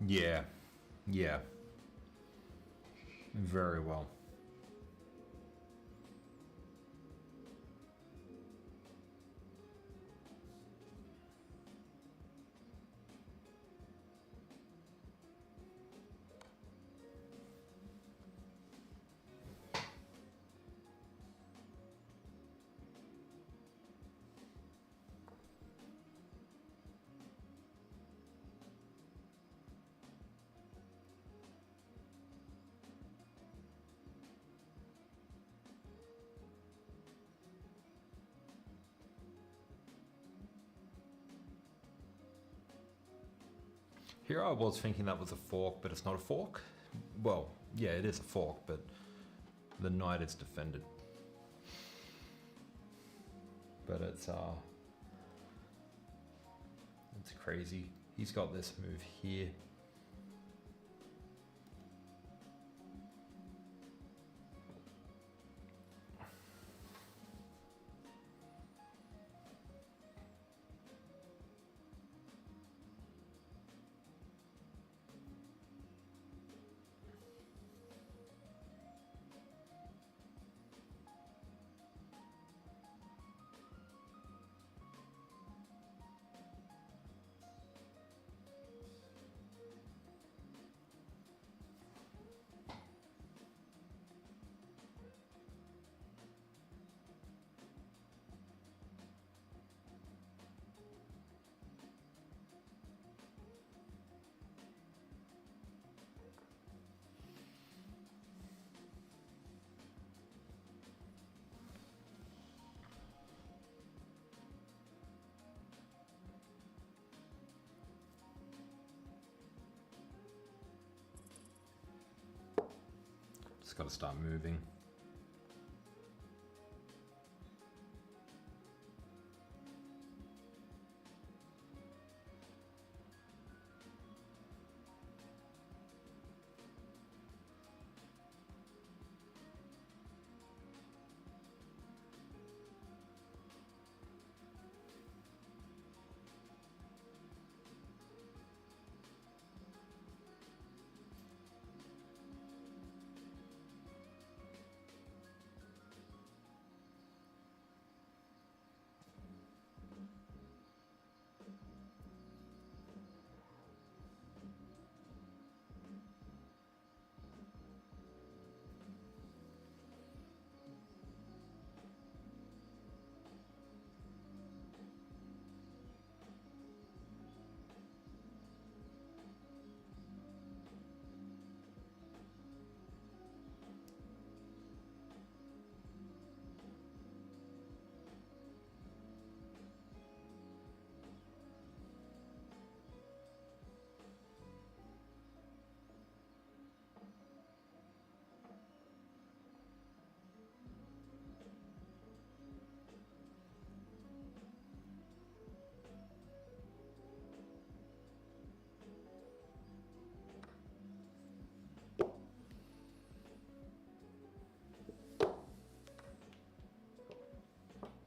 Yeah, yeah, very well. Here I was thinking that was a fork, but it's not a fork. Well, yeah, it is a fork, but the knight is defended. But it's crazy. He's got this move here. Just got to start moving.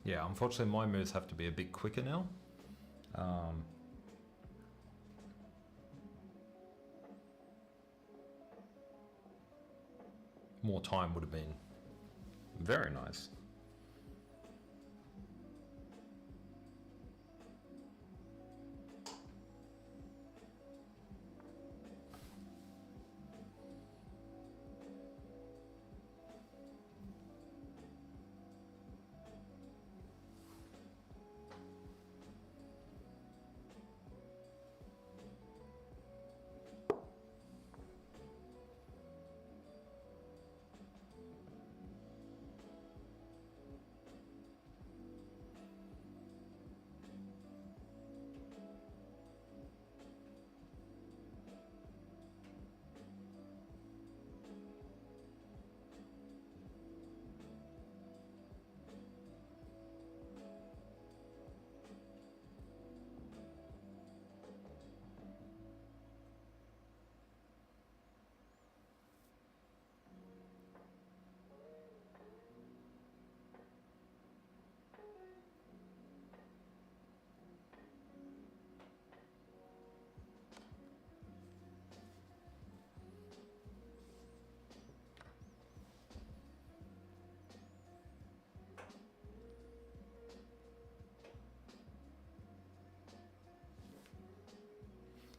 Yeah, unfortunately my moves have to be a bit quicker now. More time would have been very nice.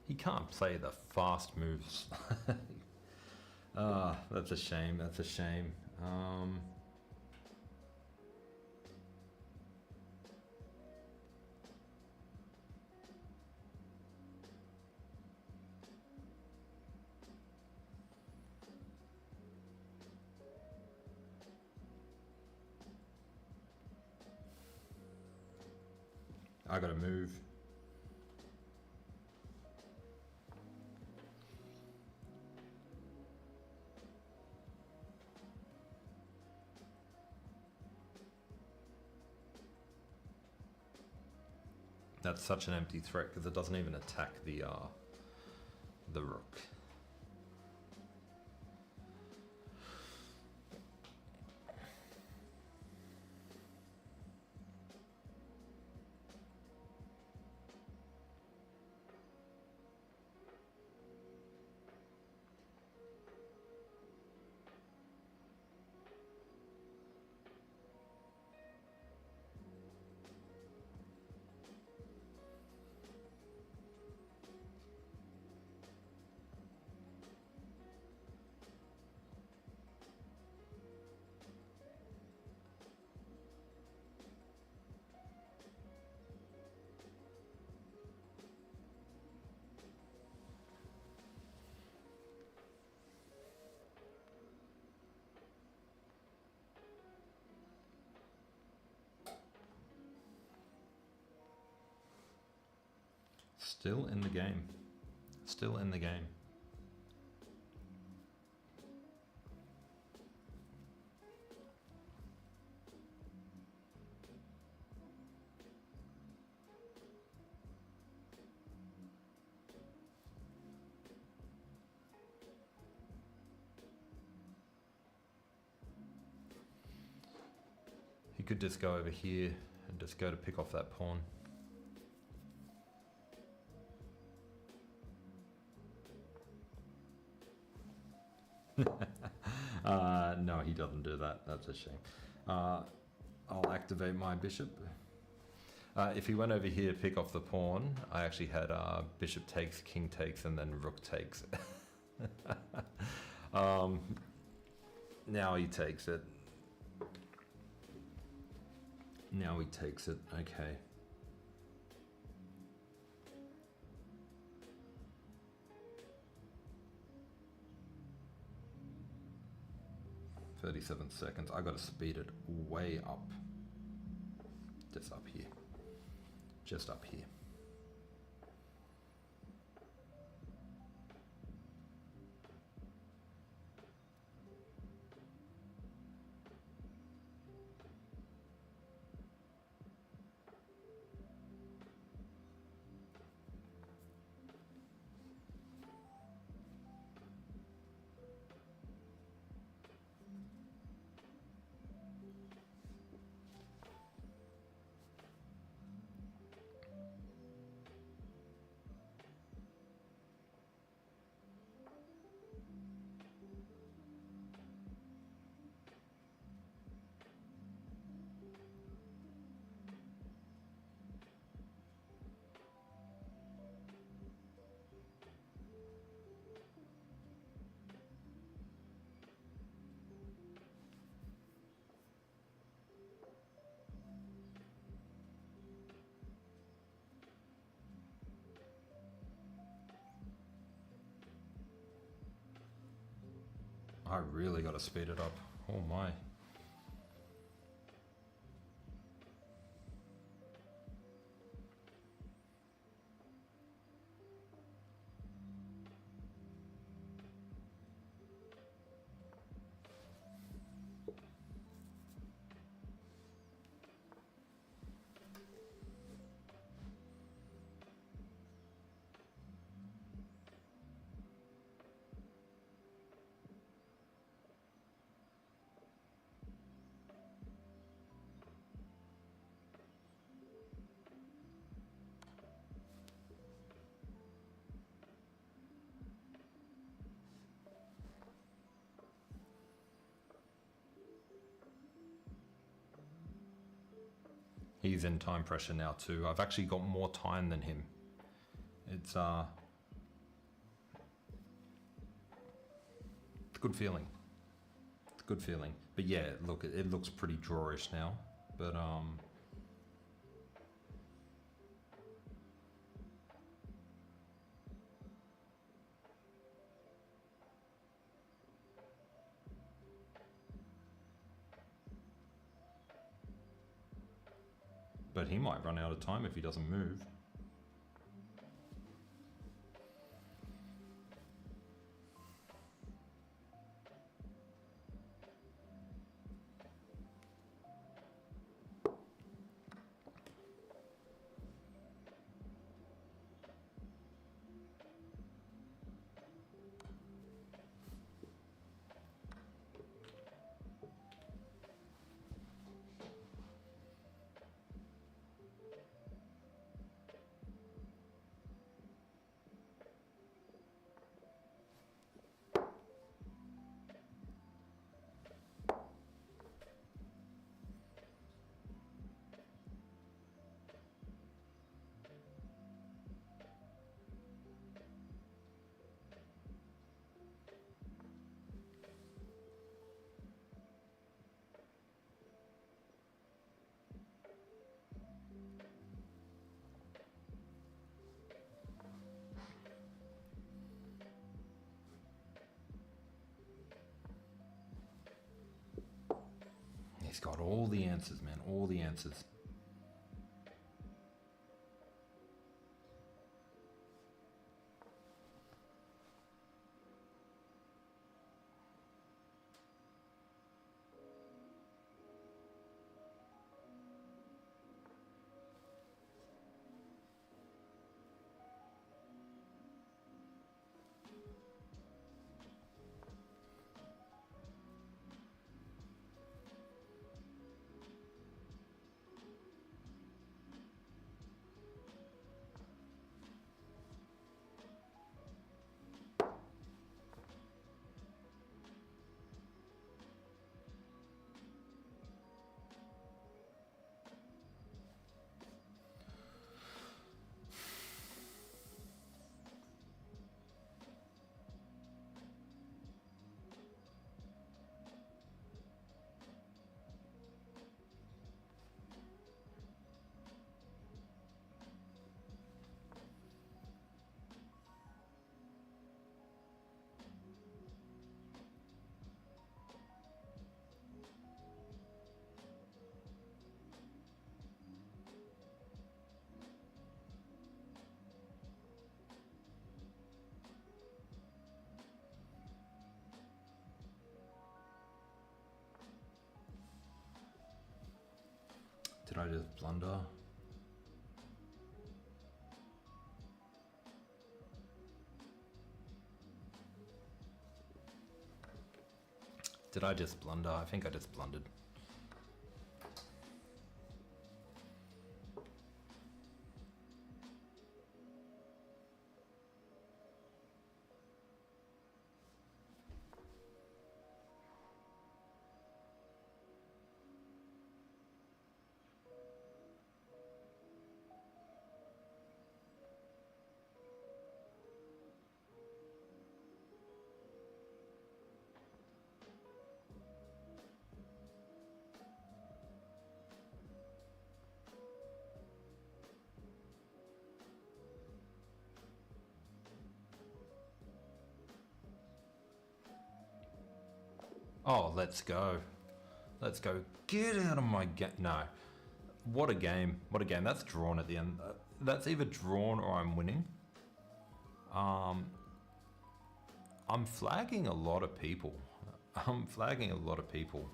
He can't play the fast moves. Ah, that's a shame. That's a shame. I gotta move. That's such an empty threat because it doesn't even attack the rook. Still in the game. Still in the game. He could just go over here and just go to pick off that pawn. No, he doesn't do that. That's a shame. I'll activate my bishop. If he went over here, pick off the pawn, I actually had bishop takes, king takes, and then rook takes. Now he takes it. Now he takes it. Okay. "37 seconds. I gotta speed it way up. Just up here. Just up here. I really gotta speed it up. Oh my. He's in time pressure now too. I've actually got more time than him. It's Good feeling. It's a good feeling. But yeah, look, it looks pretty drawish now. But he might run out of time if he doesn't move. He's got all the answers, man, all the answers. Did I just blunder? Did I just blunder? I think I just blundered. Oh, let's go. Let's go. Get out of my game. No. What a game. What a game. That's drawn at the end. That's either drawn or I'm winning. I'm flagging a lot of people. I'm flagging a lot of people.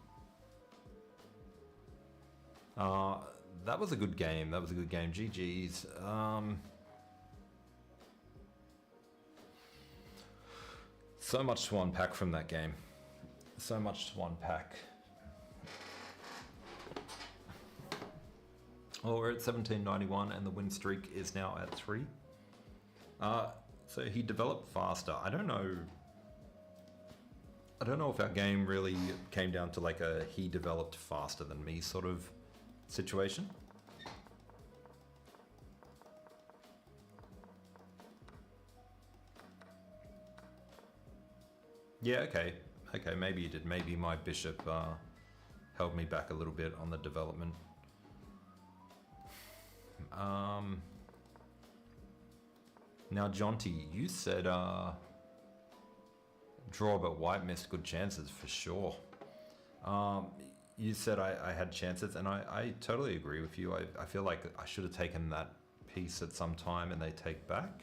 That was a good game. That was a good game. GG's. So much to unpack from that game. So much to unpack. Well, we're at 1791 and the win streak is now at 3. So he developed faster. I don't know if our game really came down to like a he developed faster than me sort of situation. Yeah, okay. Okay, maybe he did. Maybe my bishop held me back a little bit on the development. Now, Jonty, you said draw, but white missed good chances for sure. You said I had chances, and I totally agree with you. I feel like I should have taken that piece at some time, and they take back.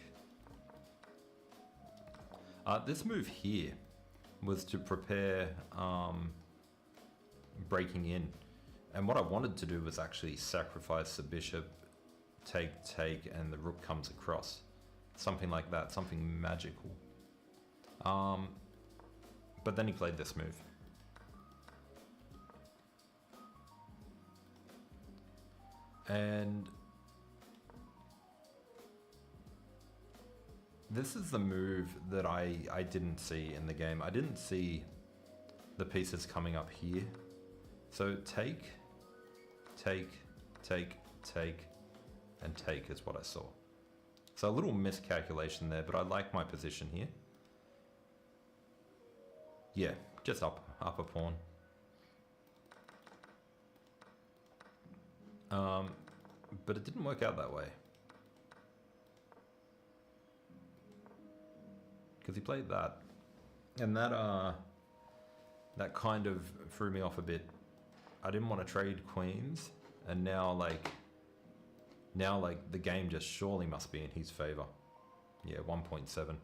This move here was to prepare breaking in. And what I wanted to do was actually sacrifice the bishop, take, and the rook comes across. Something like that, something magical. But then he played this move. And this is the move that I didn't see in the game. I didn't see the pieces coming up here. So take, and take is what I saw. So a little miscalculation there, but I like my position here. Yeah, just up a pawn. But it didn't work out that way. Because he played that. And that kind of threw me off a bit. I didn't want to trade queens, and now the game just surely must be in his favor. Yeah, 1.7.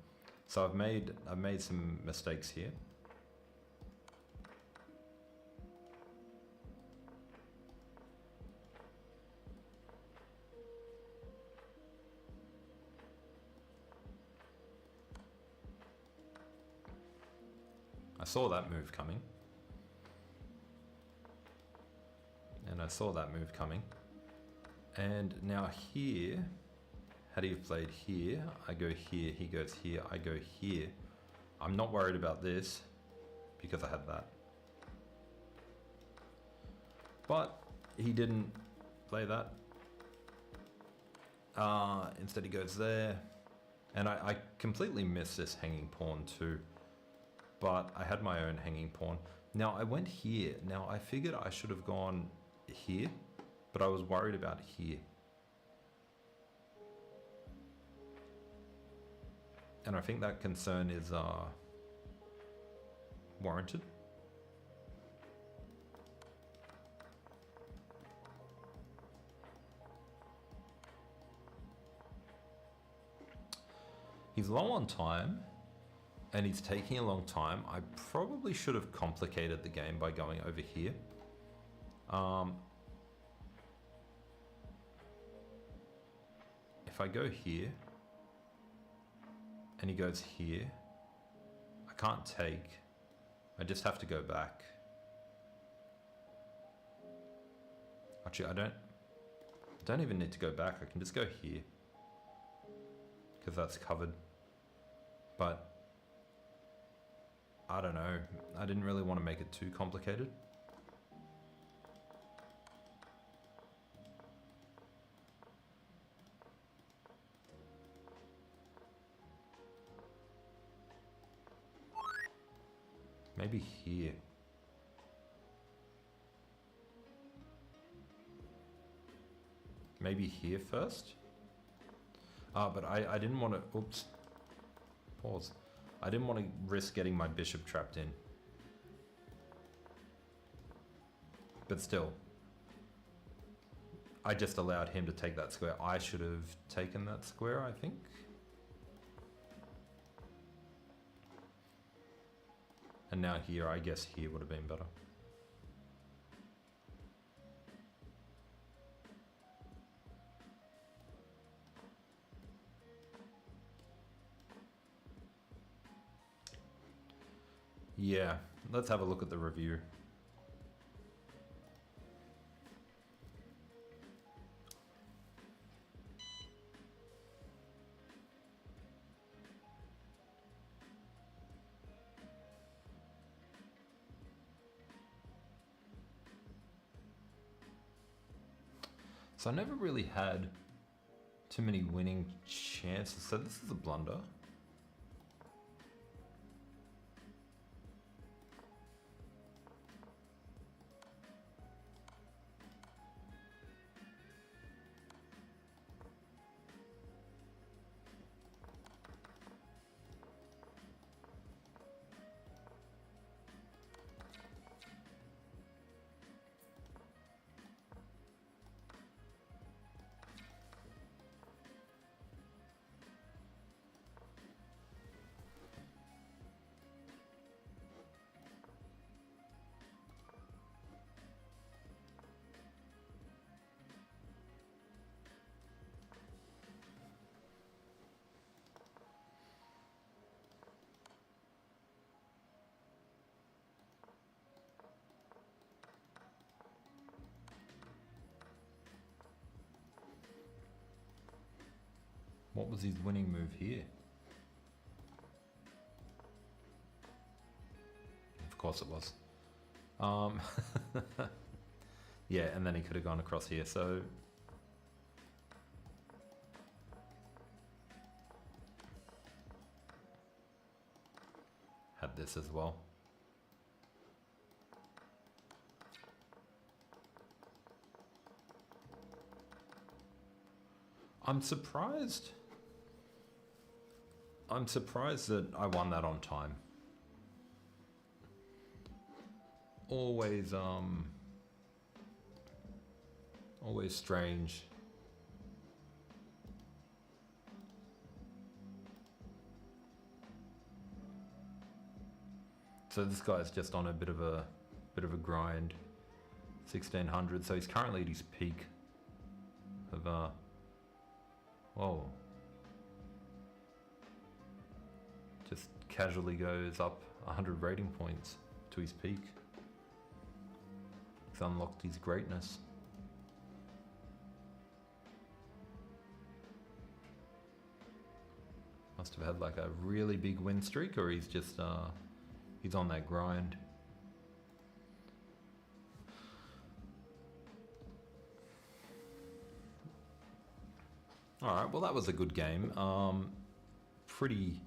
So I've made some mistakes here. I saw that move coming. And I saw that move coming. And now here, had he played here, I go here, he goes here, I go here. I'm not worried about this because I had that. But he didn't play that. Instead he goes there. And I completely missed this hanging pawn too. But I had my own hanging pawn. Now I went here. Now I figured I should have gone here, but I was worried about here. And I think that concern is warranted. He's low on time. And he's taking a long time. I probably should have complicated the game by going over here. If I go here, and he goes here, I can't take. I just have to go back. Actually, I don't even need to go back. I can just go here, because that's covered. But I don't know. I didn't really want to make it too complicated. Maybe here. Maybe here first? But I didn't want to... Oops. Pause. I didn't want to risk getting my bishop trapped in. But still. I just allowed him to take that square. I should have taken that square, I think. And now here, I guess here would have been better. Yeah, let's have a look at the review. So I never really had too many winning chances. So this is a blunder. What was his winning move here? Of course it was. Yeah, and then he could have gone across here, so... Had this as well. I'm surprised that I won that on time. Always strange. So this guy's just on a bit of a grind. 1600, so he's currently at his peak of whoa. Just casually goes up 100 rating points to his peak. He's unlocked his greatness. Must have had like a really big win streak, or he's just he's on that grind. All right, well that was a good game. Pretty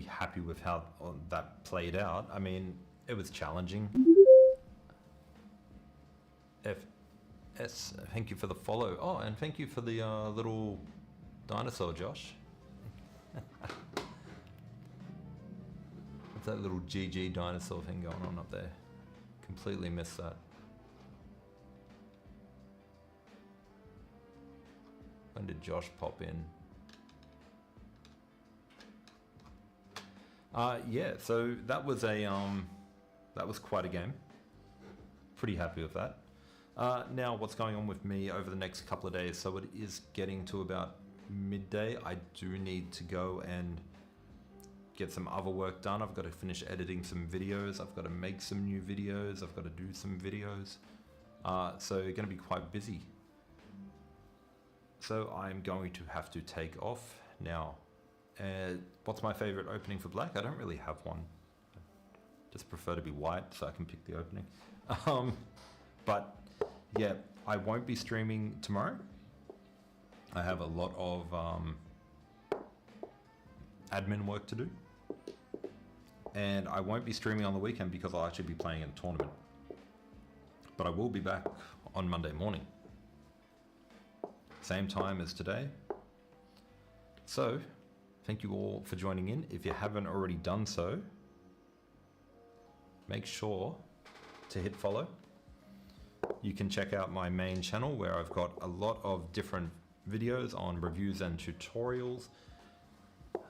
happy with how that played out. I mean, it was challenging. FS, thank you for the follow. Oh, and thank you for the little dinosaur, Josh. What's that little GG dinosaur thing going on up there? Completely missed that. When did Josh pop in? Yeah, so that was quite a game. Pretty happy with that. Now, what's going on with me over the next couple of days? So it is getting to about midday. I do need to go and get some other work done. I've got to finish editing some videos. I've got to make some new videos. I've got to do some videos. So going to be quite busy. So I'm going to have to take off now. What's my favorite opening for black? I don't really have one. I just prefer to be white so I can pick the opening. But yeah, I won't be streaming tomorrow. I have a lot of admin work to do. And I won't be streaming on the weekend because I'll actually be playing in a tournament. But I will be back on Monday morning. Same time as today. So, thank you all for joining in. If you haven't already done so, make sure to hit follow. You can check out my main channel where I've got a lot of different videos on reviews and tutorials,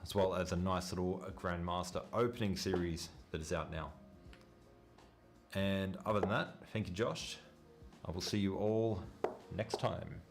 as well as a nice little Grandmaster opening series that is out now. And other than that, thank you, Josh. I will see you all next time.